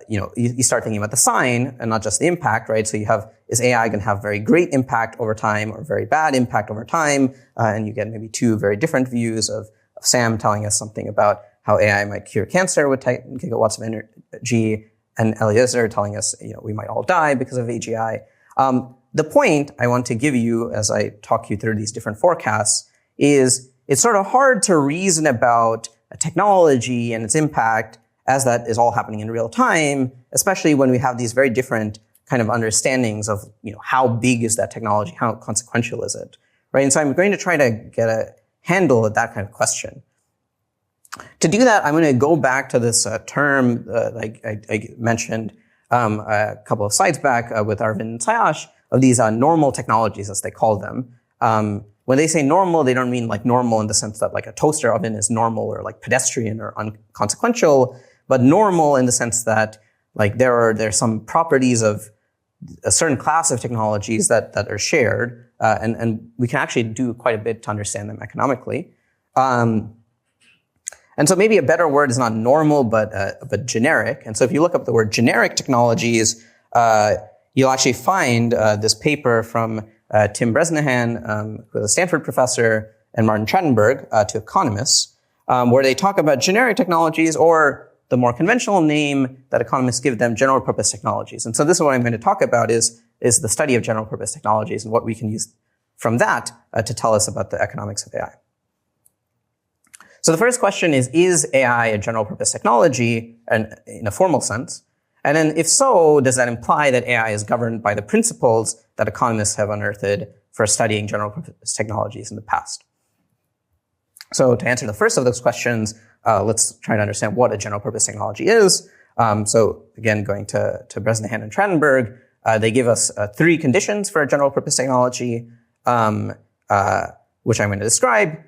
you start thinking about the sign and not just the impact, right? So you have, is AI going to have very great impact over time or very bad impact over time? And you get maybe two very different views of Sam telling us something about how AI might cure cancer with 10 gigawatts of energy, and Eliezer telling us, we might all die because of AGI. The point I want to give you as I talk you through these different forecasts is it's sort of hard to reason about a technology and its impact as that is all happening in real time, especially when we have these very different kind of understandings of, how big is that technology, how consequential is it, right? And so I'm going to try to get a handle at that kind of question. To do that, I'm going to go back to this term like I mentioned a couple of slides back with Arvind and Sayash, of these normal technologies, as they call them. When they say normal, they don't mean like normal in the sense that like a toaster oven is normal or like pedestrian or inconsequential, but normal in the sense that like there are some properties of a certain class of technologies that are shared, and we can actually do quite a bit to understand them economically. And so maybe a better word is not normal, but generic. And so if you look up the word generic technologies, you'll actually find this paper from Tim Bresnahan, who is a Stanford professor, and Martin Trachtenberg, two economists, where they talk about generic technologies, or the more conventional name that economists give them, general purpose technologies. And so this is what I'm going to talk about is the study of general purpose technologies and what we can use from that to tell us about the economics of AI. So the first question is AI a general purpose technology and in a formal sense? And then if so, does that imply that AI is governed by the principles that economists have unearthed for studying general purpose technologies in the past? So to answer the first of those questions, let's try to understand what a general purpose technology is. So again, going to Bresnahan and Trachtenberg, they give us 3 conditions for a general purpose technology, which I'm going to describe.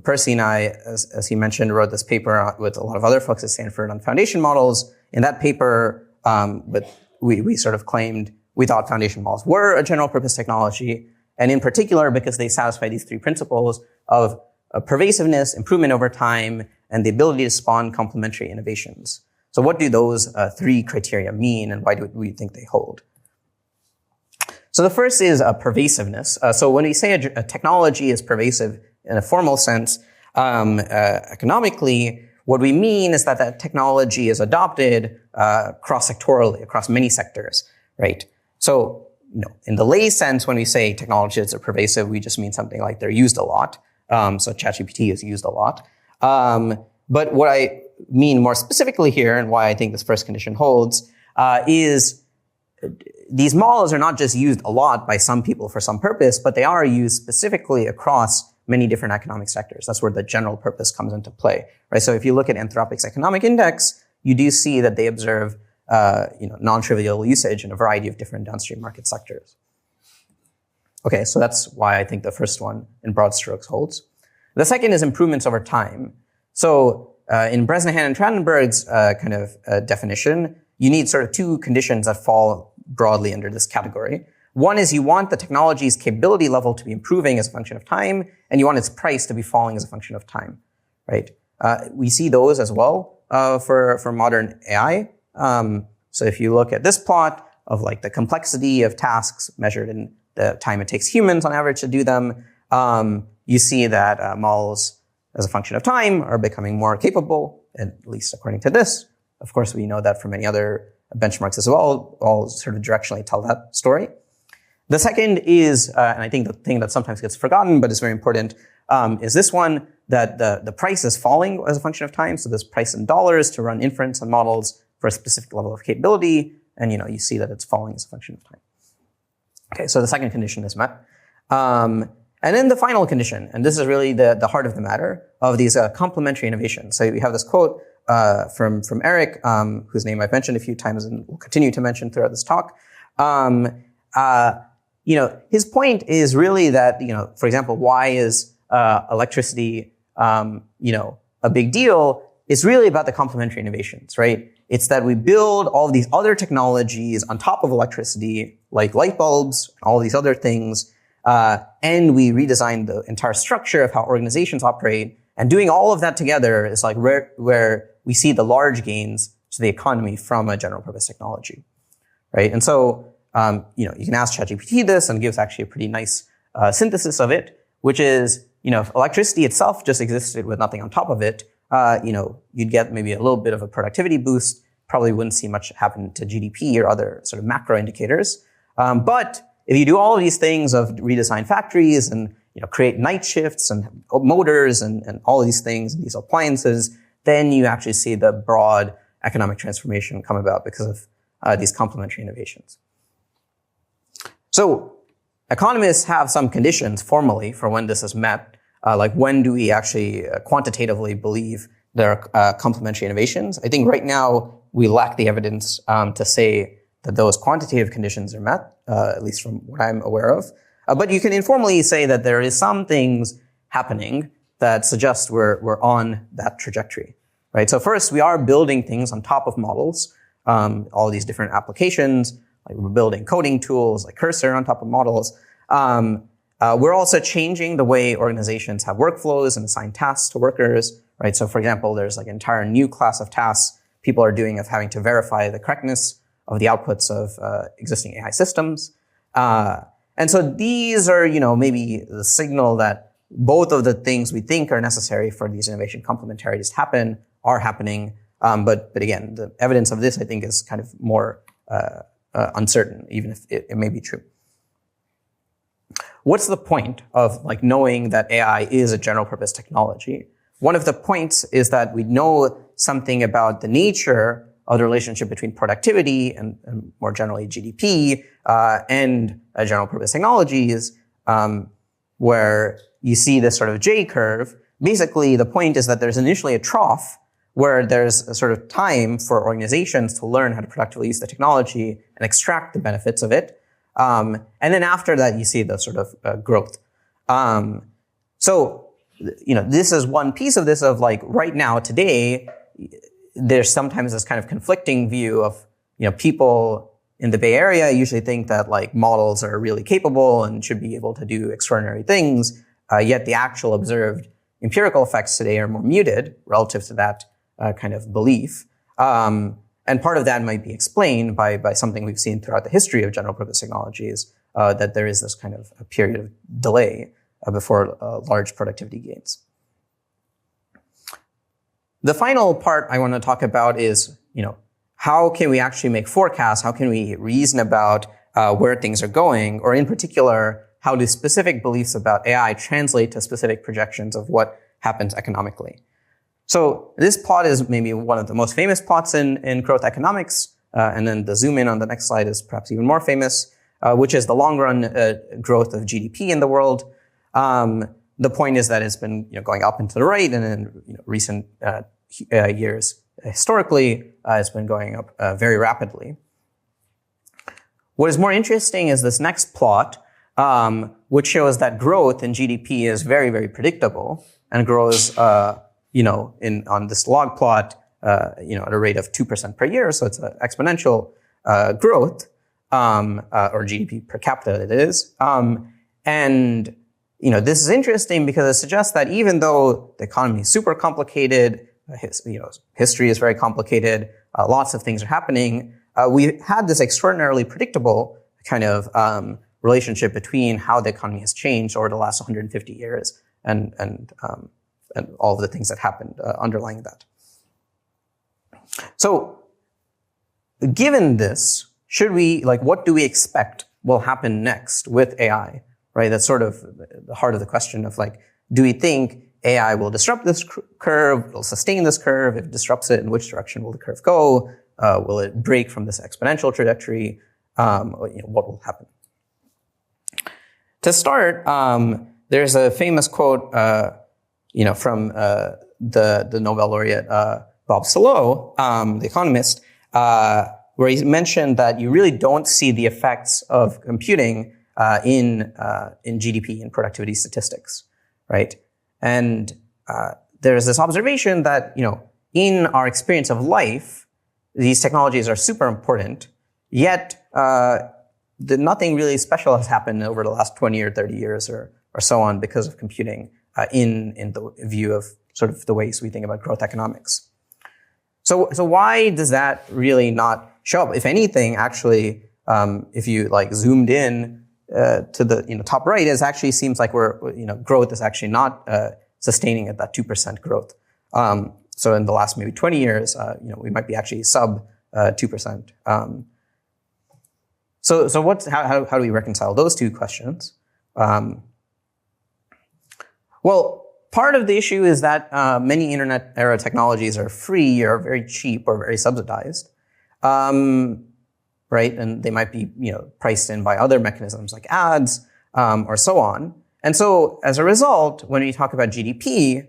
Percy and I, as he mentioned, wrote this paper with a lot of other folks at Stanford on foundation models. In that paper, we sort of claimed we thought foundation models were a general purpose technology, and in particular because they satisfy these 3 principles of pervasiveness, improvement over time, and the ability to spawn complementary innovations. So what do those 3 criteria mean, and why do we think they hold? So the first is pervasiveness. So when we say a technology is pervasive in a formal sense, economically, what we mean is that that technology is adopted cross-sectorally, across many sectors, right? So, in the lay sense, when we say technologies are pervasive, we just mean something like they're used a lot. So ChatGPT is used a lot. But what I mean more specifically here, and why I think this first condition holds, is these models are not just used a lot by some people for some purpose, but they are used specifically across many different economic sectors. That's where the general purpose comes into play, right? So if you look at Anthropic's economic index, you do see that they observe, non-trivial usage in a variety of different downstream market sectors. Okay, so that's why I think the first one in broad strokes holds. The second is improvements over time. So in Bresnahan and Trachtenberg's definition, you need sort of 2 conditions that fall broadly under this category. One is you want the technology's capability level to be improving as a function of time, and you want its price to be falling as a function of time, right? We see those as well for modern AI. So if you look at this plot of like the complexity of tasks measured in the time it takes humans on average to do them, you see that models as a function of time are becoming more capable, at least according to this. Of course, we know that from many other benchmarks as well, all sort of directionally tell that story. The second is, and I think the thing that sometimes gets forgotten, but is very important, is this one, that the price is falling as a function of time. So this price in dollars to run inference on models for a specific level of capability, and you see that it's falling as a function of time. Okay, so the second condition is met. And then the final condition, and this is really the heart of the matter, of these complementary innovations. So we have this quote from Eric, whose name I've mentioned a few times and will continue to mention throughout this talk. His point is really that, for example, why is electricity, a big deal? It's really about the complementary innovations, right? It's that we build all of these other technologies on top of electricity, like light bulbs, all these other things, and we redesign the entire structure of how organizations operate. And doing all of that together is like where we see the large gains to the economy from a general purpose technology, right? And so, you can ask ChatGPT this, and it gives actually a pretty nice synthesis of it, which is, if electricity itself just existed with nothing on top of it, you'd get maybe a little bit of a productivity boost, probably wouldn't see much happen to GDP or other sort of macro indicators. But if you do all of these things of redesign factories and create night shifts and motors and all of these things and these appliances, then you actually see the broad economic transformation come about because of these complementary innovations. So economists have some conditions formally for when this is met, like when do we actually quantitatively believe there are complementary innovations. I think right now we lack the evidence to say that those quantitative conditions are met, at least from what I'm aware of. But you can informally say that there is some things happening that suggest we're on that trajectory, right? So first, we are building things on top of models, all these different applications, like we're building coding tools like Cursor on top of models. We're also changing the way organizations have workflows and assign tasks to workers, right? So for example, there's like an entire new class of tasks people are doing of having to verify the correctness of the outputs of existing AI systems. And so these are, maybe the signal that both of the things we think are necessary for these innovation complementarities are happening. But again, the evidence of this, I think, is kind of more uncertain, even if it may be true. What's the point of like knowing that AI is a general purpose technology? One of the points is that we know something about the nature of the relationship between productivity and more generally GDP and general purpose technologies, where you see this sort of J curve. Basically, the point is that there's initially a trough where there's a sort of time for organizations to learn how to productively use the technology and extract the benefits of it. And then after that, you see the sort of growth. So, this is one piece of this of like right now, today, there's sometimes this kind of conflicting view of, people in the Bay Area usually think that like models are really capable and should be able to do extraordinary things. Yet the actual observed empirical effects today are more muted relative to that kind of belief. And part of that might be explained by something we've seen throughout the history of general purpose technologies, that there is this kind of a period of delay before large productivity gains. The final part I want to talk about is, how can we actually make forecasts? How can we reason about where things are going? Or in particular, how do specific beliefs about AI translate to specific projections of what happens economically? So this plot is maybe one of the most famous plots in growth economics. And then the zoom in on the next slide is perhaps even more famous, which is the long run growth of GDP in the world. The point is that it's been going up and to the right, and in recent years, historically, it's been going up very rapidly. What is more interesting is this next plot, which shows that growth in GDP is very, very predictable and grows, on this log plot, at a rate of 2% per year. So it's an exponential growth, or GDP per capita it is. And this is interesting because it suggests that even though the economy is super complicated, history is very complicated, lots of things are happening, we had this extraordinarily predictable kind of relationship between how the economy has changed over the last 150 years and all of the things that happened underlying that. So, given this, what do we expect will happen next with AI? Right, that's sort of the heart of the question of do we think AI will disrupt this curve, will sustain this curve? If it disrupts it, in which direction will the curve go? Will it break from this exponential trajectory? What will happen? To start, there's a famous quote, from the Nobel laureate Bob Solow, the economist, where he mentioned that you really don't see the effects of computing in GDP and productivity statistics, right? And there's this observation that in our experience of life, these technologies are super important. Yet nothing really special has happened over the last 20 or 30 years or so on because of computing in the view of sort of the ways we think about growth economics. So why does that really not show up? If anything, actually, if you zoomed in to the top right, it actually seems like growth is actually not sustaining at that 2% growth. So in the last maybe 20 years, we might be actually sub 2%. So how do we reconcile those two questions? Well, part of the issue is that many internet era technologies are free or very cheap or very subsidized, right? And they might be, priced in by other mechanisms like ads or so on. And so as a result, when we talk about GDP,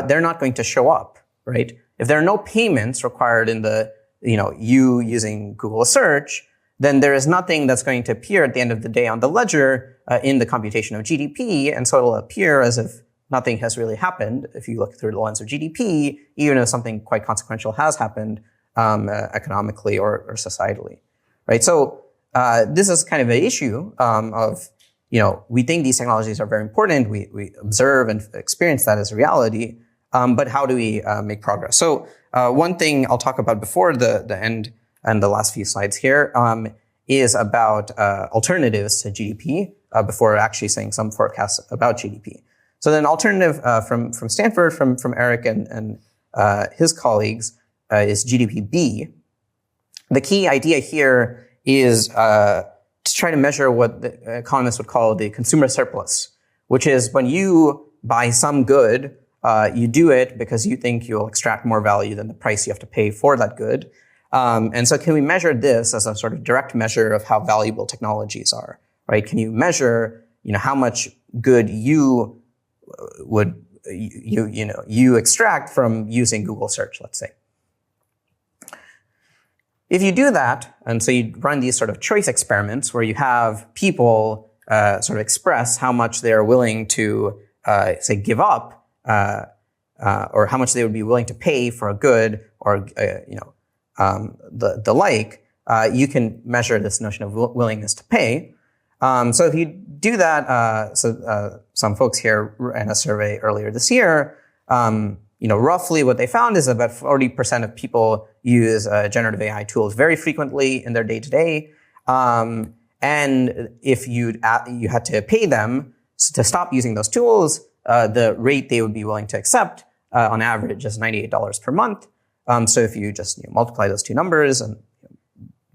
they're not going to show up, right? If there are no payments required in the, you using Google search, then there is nothing that's going to appear at the end of the day on the ledger in the computation of GDP. And so it'll appear as if nothing has really happened if you look through the lens of GDP, even if something quite consequential has happened economically or societally, right? So this is kind of an issue of, we think these technologies are very important. We observe and experience that as a reality. But how do we make progress? So one thing I'll talk about before the end and the last few slides here is about alternatives to GDP before actually saying some forecasts about GDP. So then alternative from Stanford, from Eric and his colleagues is GDP-B. The key idea here is to try to measure what the economists would call the consumer surplus, which is when you buy some good, you do it because you think you'll extract more value than the price you have to pay for that good. And so can we measure this as a sort of direct measure of how valuable technologies are, right? Can you measure, how much good you extract from using Google search, let's say. If you do that, and so you run these sort of choice experiments where you have people sort of express how much they're willing to, say, give up, or how much they would be willing to pay for a good or, the like, you can measure this notion of willingness to pay. So if you do that, some folks here ran a survey earlier this year, roughly what they found is about 40% of people use generative AI tools very frequently in their day-to-day. And if you had to pay them to stop using those tools, the rate they would be willing to accept on average is $98 per month. So if you just multiply those two numbers and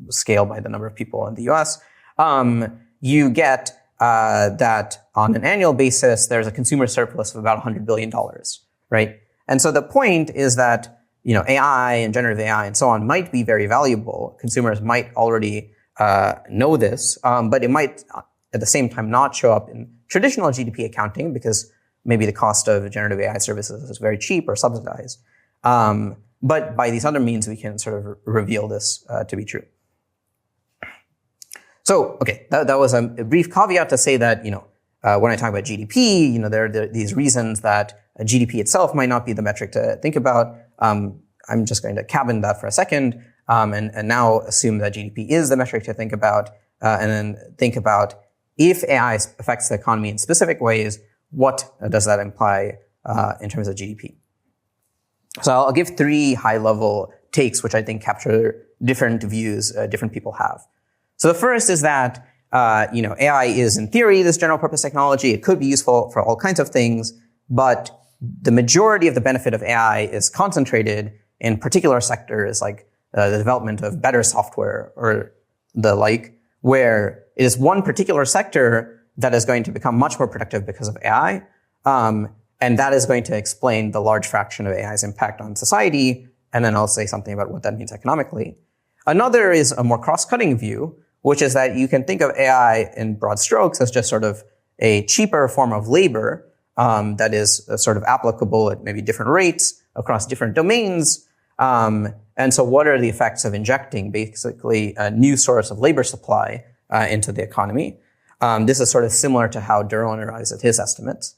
scale by the number of people in the US, you get that on an annual basis, there's a consumer surplus of about $100 billion, right? And so the point is that, AI and generative AI and so on might be very valuable. Consumers might already know this, but it might at the same time not show up in traditional GDP accounting because maybe the cost of generative AI services is very cheap or subsidized. But by these other means, we can sort of reveal this to be true. So, okay, that was a brief caveat to say that, when I talk about GDP, there are these reasons that GDP itself might not be the metric to think about. I'm just going to cabin that for a second, and now assume that GDP is the metric to think about, and then think about if AI affects the economy in specific ways, what does that imply in terms of GDP? So I'll give three high-level takes, which I think capture different views different people have. So the first is that, AI is in theory this general purpose technology. It could be useful for all kinds of things, but the majority of the benefit of AI is concentrated in particular sectors like the development of better software or the like, where it is one particular sector that is going to become much more productive because of AI. And that is going to explain the large fraction of AI's impact on society. And then I'll say something about what that means economically. Another is a more cross-cutting view, which is that you can think of AI in broad strokes as just sort of a cheaper form of labor that is sort of applicable at maybe different rates across different domains. And so what are the effects of injecting basically a new source of labor supply into the economy? This is sort of similar to how Derwin arrives at his estimates.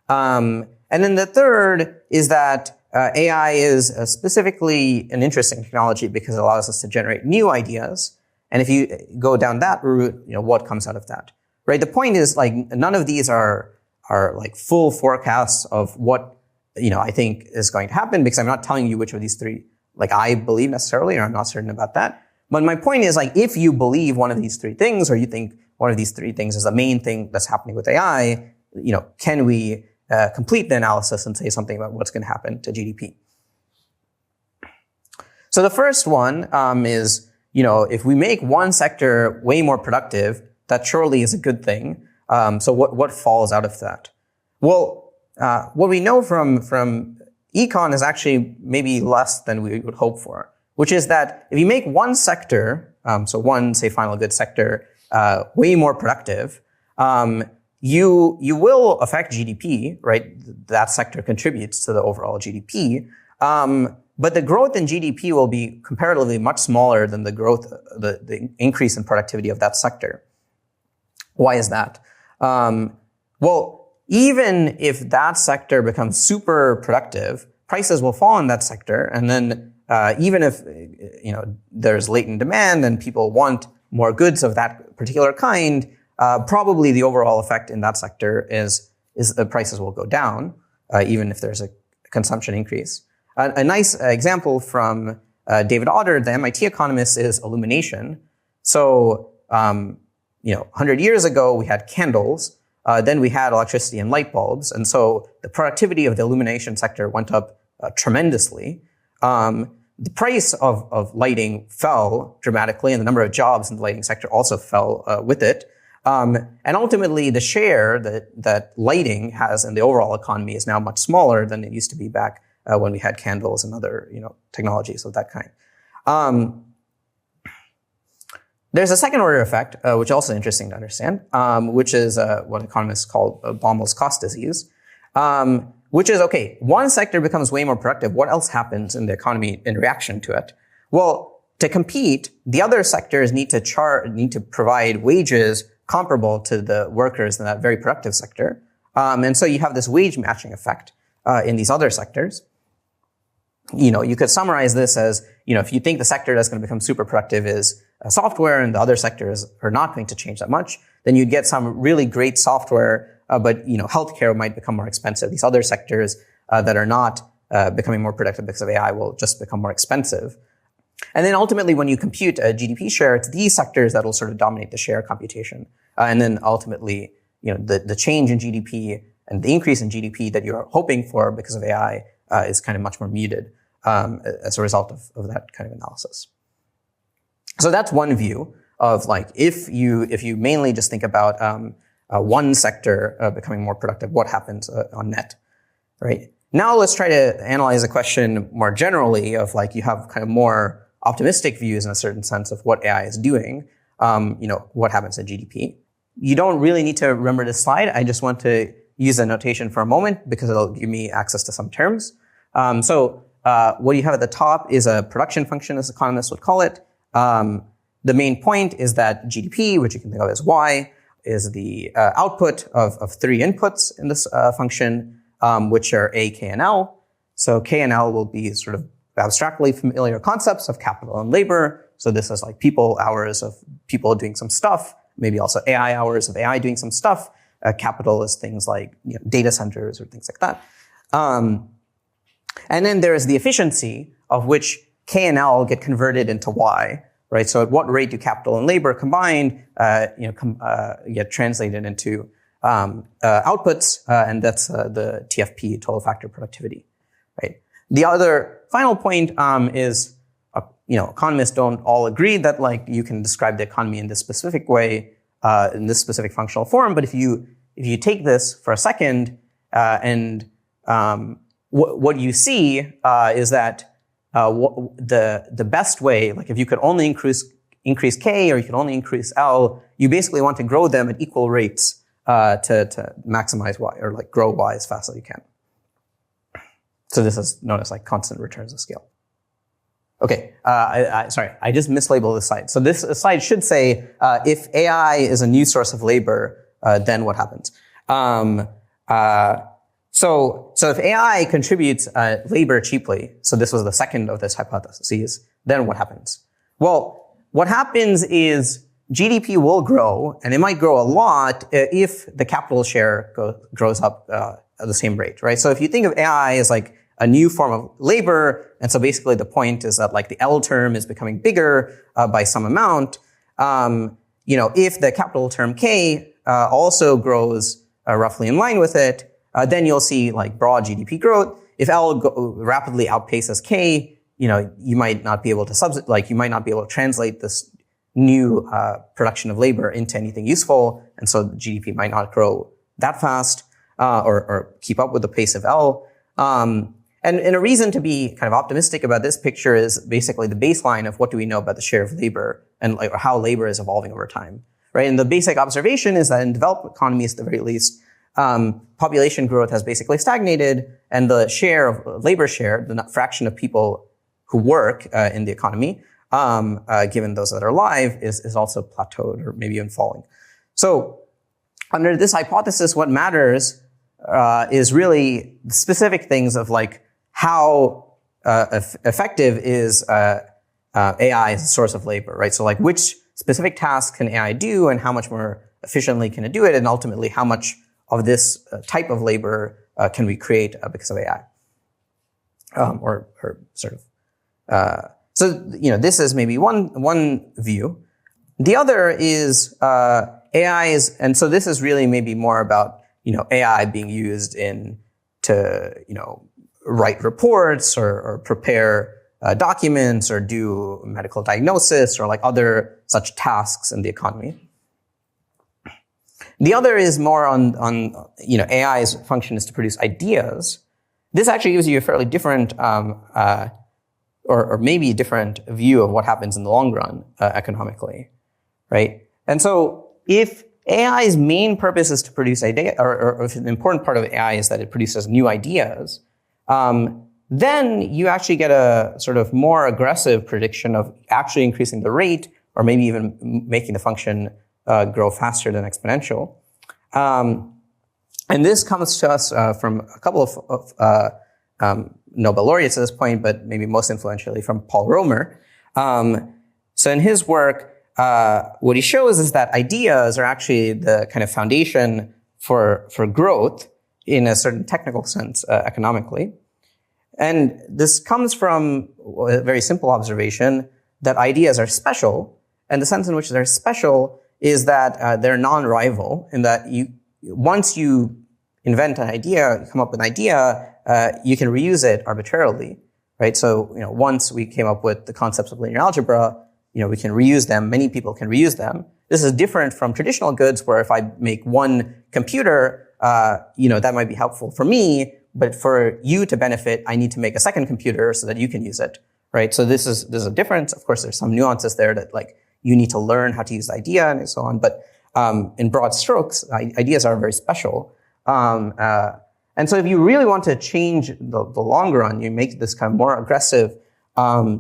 And then the third is that AI is specifically an interesting technology because it allows us to generate new ideas. And if you go down that route, what comes out of that, right? The point is none of these are like full forecasts of what, I think is going to happen because I'm not telling you which of these three, I believe necessarily, or I'm not certain about that. But my point is if you believe one of these three things, or you think one of these three things is the main thing that's happening with AI, can we complete the analysis and say something about what's going to happen to GDP? So the first one is, if we make one sector way more productive, that surely is a good thing. So what falls out of that? Well, what we know from econ is actually maybe less than we would hope for, which is that if you make one sector, so one, say, final goods sector, way more productive, you will affect GDP, right? That sector contributes to the overall GDP. But the growth in GDP will be comparatively much smaller than the growth, the increase in productivity of that sector. Why is that? Well, even if that sector becomes super productive, prices will fall in that sector, and then even if there's latent demand and people want more goods of that particular kind, probably the overall effect in that sector is the prices will go down, even if there's a consumption increase. A nice example from David Otter, the MIT economist, is illumination. So, 100 years ago, we had candles. Then we had electricity and light bulbs. And so the productivity of the illumination sector went up tremendously. The price of lighting fell dramatically, and the number of jobs in the lighting sector also fell with it. And ultimately, the share that lighting has in the overall economy is now much smaller than it used to be back when we had candles and other technologies of that kind. There's a second order effect, which is also interesting to understand, which is what economists call Baumol's cost disease, which is, okay, one sector becomes way more productive. What else happens in the economy in reaction to it? Well, to compete, the other sectors need to provide wages comparable to the workers in that very productive sector. And so you have this wage matching effect in these other sectors. You could summarize this as, if you think the sector that's going to become super productive is software and the other sectors are not going to change that much, then you'd get some really great software, but healthcare might become more expensive. These other sectors that are not becoming more productive because of AI will just become more expensive. And then ultimately, when you compute a GDP share, it's these sectors that will sort of dominate the share computation. And then ultimately, the change in GDP and the increase in GDP that you're hoping for because of AI is kind of much more muted as a result of that kind of analysis. So that's one view of if you mainly just think about one sector becoming more productive, what happens on net, right? Now let's try to analyze a question more generally of you have kind of more optimistic views in a certain sense of what AI is doing. What happens to GDP? You don't really need to remember this slide. I just want to use a notation for a moment because it'll give me access to some terms. So what you have at the top is a production function, as economists would call it. The main point is that GDP, which you can think of as Y, is the output of three inputs in this function, which are A, K, and L. So K and L will be sort of abstractly familiar concepts of capital and labor. So this is people, hours of people doing some stuff, maybe also AI hours of AI doing some stuff. Capital is things like data centers or things like that. And then there is the efficiency, of which K and L get converted into Y, right? So at what rate do capital and labor combined get translated into outputs, and that's the TFP, total factor productivity, right? The other final point is, economists don't all agree that you can describe the economy in this specific way, in this specific functional form. But if you take this for a second and what you see is that the best way, if you could only increase K or you could only increase L, you basically want to grow them at equal rates to maximize Y, or grow Y as fast as you can. So this is known as constant returns of scale. Okay, sorry, I just mislabeled this slide. So this slide should say, if AI is a new source of labor, then what happens? So if AI contributes labor cheaply, so this was the second of this hypothesis, then what happens? Well, what happens is GDP will grow, and it might grow a lot if the capital share grows up at the same rate, right? So if you think of AI as a new form of labor, and so basically the point is that the L term is becoming bigger by some amount. If the capital term K also grows roughly in line with it, then you'll see broad GDP growth. If L rapidly outpaces K, you might not be able to you might not be able to translate this new production of labor into anything useful, and so GDP might not grow that fast. or keep up with the pace of L. And a reason to be kind of optimistic about this picture is basically the baseline of what do we know about the share of labor and like how labor is evolving over time, right? And the basic observation is that in developed economies, at the very least, population growth has basically stagnated, and the share of labor share, the fraction of people who work in the economy, given those that are alive, is also plateaued or maybe even falling. So under this hypothesis, what matters is really the specific things of like how effective is AI as a source of labor, right? So like which specific tasks can AI do and how much more efficiently can it do it, and ultimately how much of this type of labor can we create because of AI? Or sort of. So, this is maybe one view. The other is AI is, and so this is really maybe more about, AI being used to write reports or prepare documents or do medical diagnosis or like other such tasks in the economy. The other is more on AI's function is to produce ideas. This actually gives you a fairly different or maybe different view of what happens in the long run economically, right? And so if AI's main purpose is to produce ideas, or if an important part of AI is that it produces new ideas, then you actually get a sort of more aggressive prediction of actually increasing the rate or maybe even making the function grow faster than exponential. And this comes to us from a couple of Nobel laureates at this point, but maybe most influentially from Paul Romer. So in his work, what he shows is that ideas are actually the kind of foundation for growth in a certain technical sense economically. And this comes from a very simple observation that ideas are special. And the sense in which they're special is that they're non-rival, in that once you invent an idea, you come up with an idea, you can reuse it arbitrarily, right? So, once we came up with the concepts of linear algebra, we can reuse them. Many people can reuse them. This is different from traditional goods where if I make one computer, that might be helpful for me, but for you to benefit, I need to make a second computer so that you can use it, right? So there's a difference. Of course, there's some nuances there that like you need to learn how to use the idea and so on. But in broad strokes, ideas are very special. And so if you really want to change the long run, you make this kind of more aggressive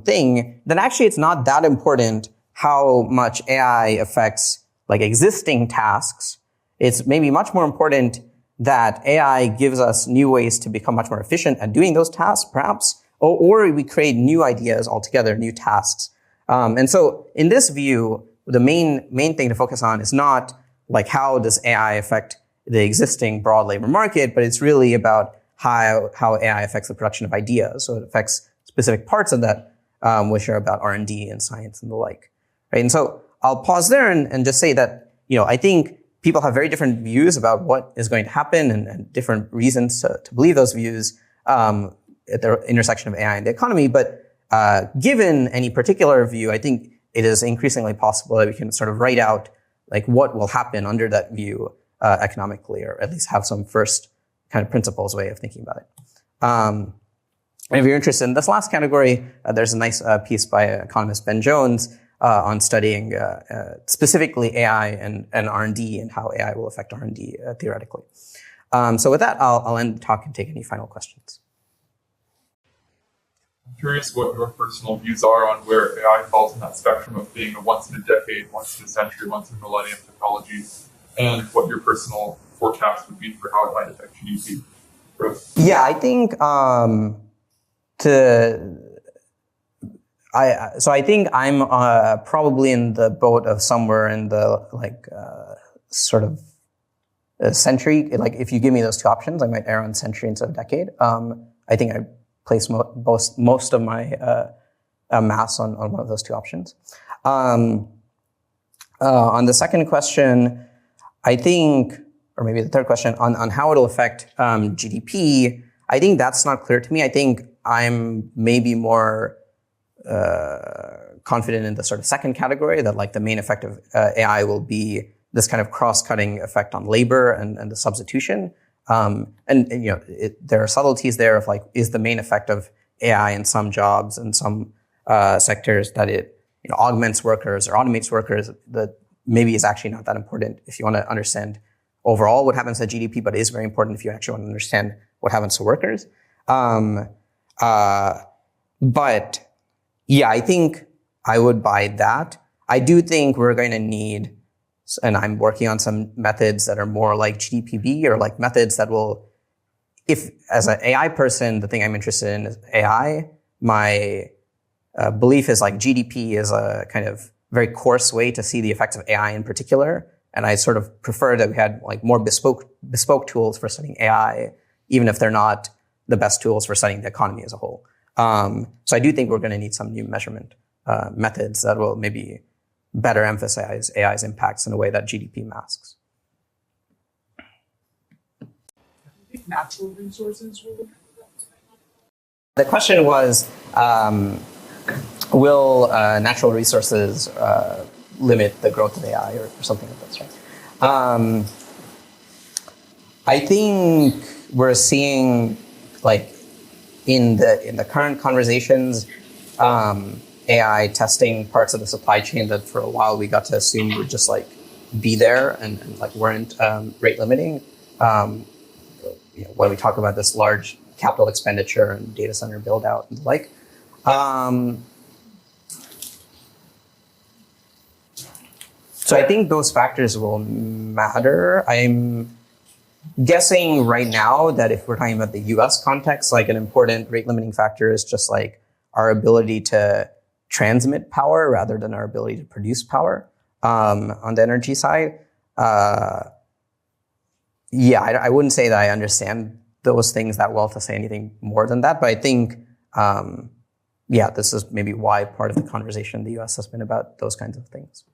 thing, then actually it's not that important how much AI affects like existing tasks. It's maybe much more important that AI gives us new ways to become much more efficient at doing those tasks, perhaps, or we create new ideas altogether, new tasks. And so in this view, the main thing to focus on is not like how does AI affect the existing broad labor market, but it's really about how AI affects the production of ideas. So it affects specific parts of that, which are about R&D and science and the like, right? And so I'll pause there and just say that, I think people have very different views about what is going to happen and different reasons to believe those views at the intersection of AI and the economy. But given any particular view, I think it is increasingly possible that we can sort of write out like what will happen under that view economically, or at least have some first kind of principles way of thinking about it. And if you're interested in this last category, there's a nice piece by economist Ben Jones on studying specifically AI and R&D and how AI will affect R&D theoretically. So with that, I'll end the talk and take any final questions. I'm curious what your personal views are on where AI falls in that spectrum of being a once in a decade, once in a century, once in a millennium technology, and what your personal forecast would be for how it might affect GDP growth. Yeah, I think I think I'm probably in the boat of somewhere in the sort of a century. Like if you give me those two options, I might err on century instead of decade. I think I place most of my mass on one of those two options. On the second question, I think, or maybe the third question on how it'll affect GDP, I think that's not clear to me. I think I'm maybe more confident in the sort of second category, that like the main effect of AI will be this kind of cross-cutting effect on labor and the substitution. And there are subtleties there of like, is the main effect of AI in some jobs and some sectors that it augments workers or automates workers, that maybe is actually not that important if you want to understand overall what happens to GDP, but it is very important if you actually want to understand what happens to workers. But yeah, I think I would buy that. I do think we're going to need, and I'm working on some methods that are more like GDPB, or like methods that will, if as an AI person, the thing I'm interested in is AI, my belief is like GDP is a kind of very coarse way to see the effects of AI in particular. And I sort of prefer that we had like more bespoke tools for studying AI, even if they're not the best tools for studying the economy as a whole. So I do think we're going to need some new measurement methods that will maybe better emphasize AI's impacts in a way that GDP masks. I think natural resources will. The question was, will natural resources limit the growth of AI or something like that, right? I think we're seeing, like, in the current conversations, AI testing parts of the supply chain that for a while we got to assume would just like be there and like weren't rate limiting. When we talk about this large capital expenditure and data center build out and the like. So I think those factors will matter. I'm guessing right now that if we're talking about the US context, like an important rate limiting factor is just like our ability to transmit power rather than our ability to produce power on the energy side. I wouldn't say that I understand those things that well to say anything more than that, but I think, this is maybe why part of the conversation in the US has been about those kinds of things.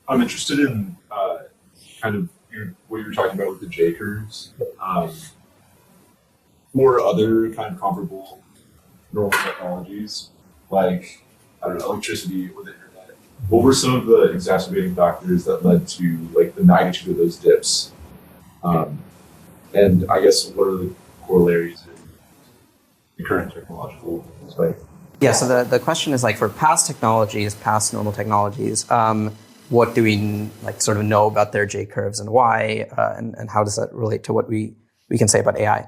I'm interested in kind of what you were talking about with the J curves. For other kind of comparable normal technologies, like, I don't know, electricity or the internet, what were some of the exacerbating factors that led to like the magnitude of those dips? And I guess what are the corollaries in the current technological space? Yeah, so the question is like for past technologies, past normal technologies, what do we like sort of know about their J curves and why, and how does that relate to what we can say about AI?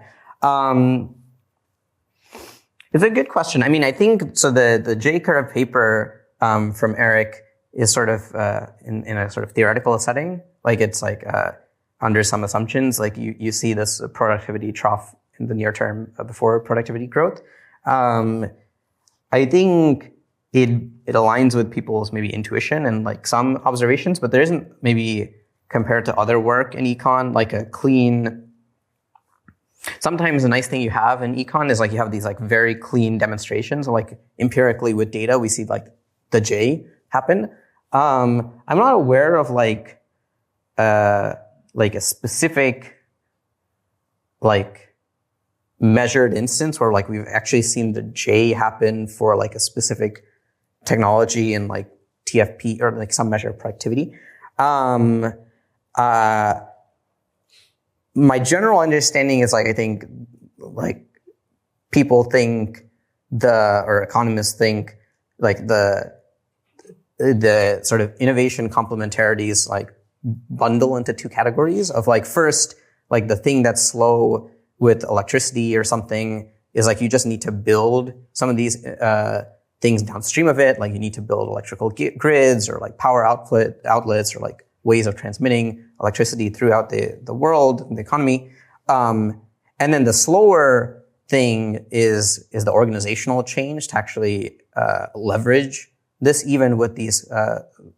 It's a good question. I mean, I think, so the J curve paper from Eric is sort of in a sort of theoretical setting. Like it's like under some assumptions, like you see this productivity trough in the near term before productivity growth. I think it aligns with people's maybe intuition and like some observations, but there isn't maybe compared to other work in econ, like a clean. Sometimes the nice thing you have in econ is like you have these like very clean demonstrations, like empirically with data, we see like the J happen. I'm not aware of like a specific like measured instance where like we've actually seen the J happen for like a specific technology in like TFP or like some measure of productivity. My general understanding is like, I think like people think or economists think like the sort of innovation complementarities like bundle into two categories of like first, like the thing that's slow with electricity or something is like you just need to build some of these things downstream of it. Like you need to build electrical grids or like power outlets or like ways of transmitting electricity throughout the world and the economy. And then the slower thing is the organizational change to actually leverage this, even with these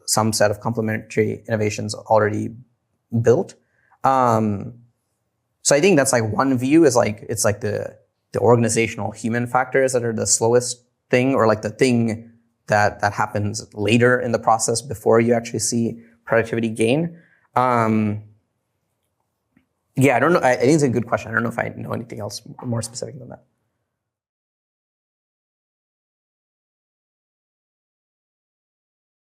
some set of complementary innovations already built. So I think that's like one view is like it's like the organizational human factors that are the slowest thing, or like the thing that happens later in the process before you actually see productivity gain. I don't know. I think it's a good question. I don't know if I know anything else more specific than that.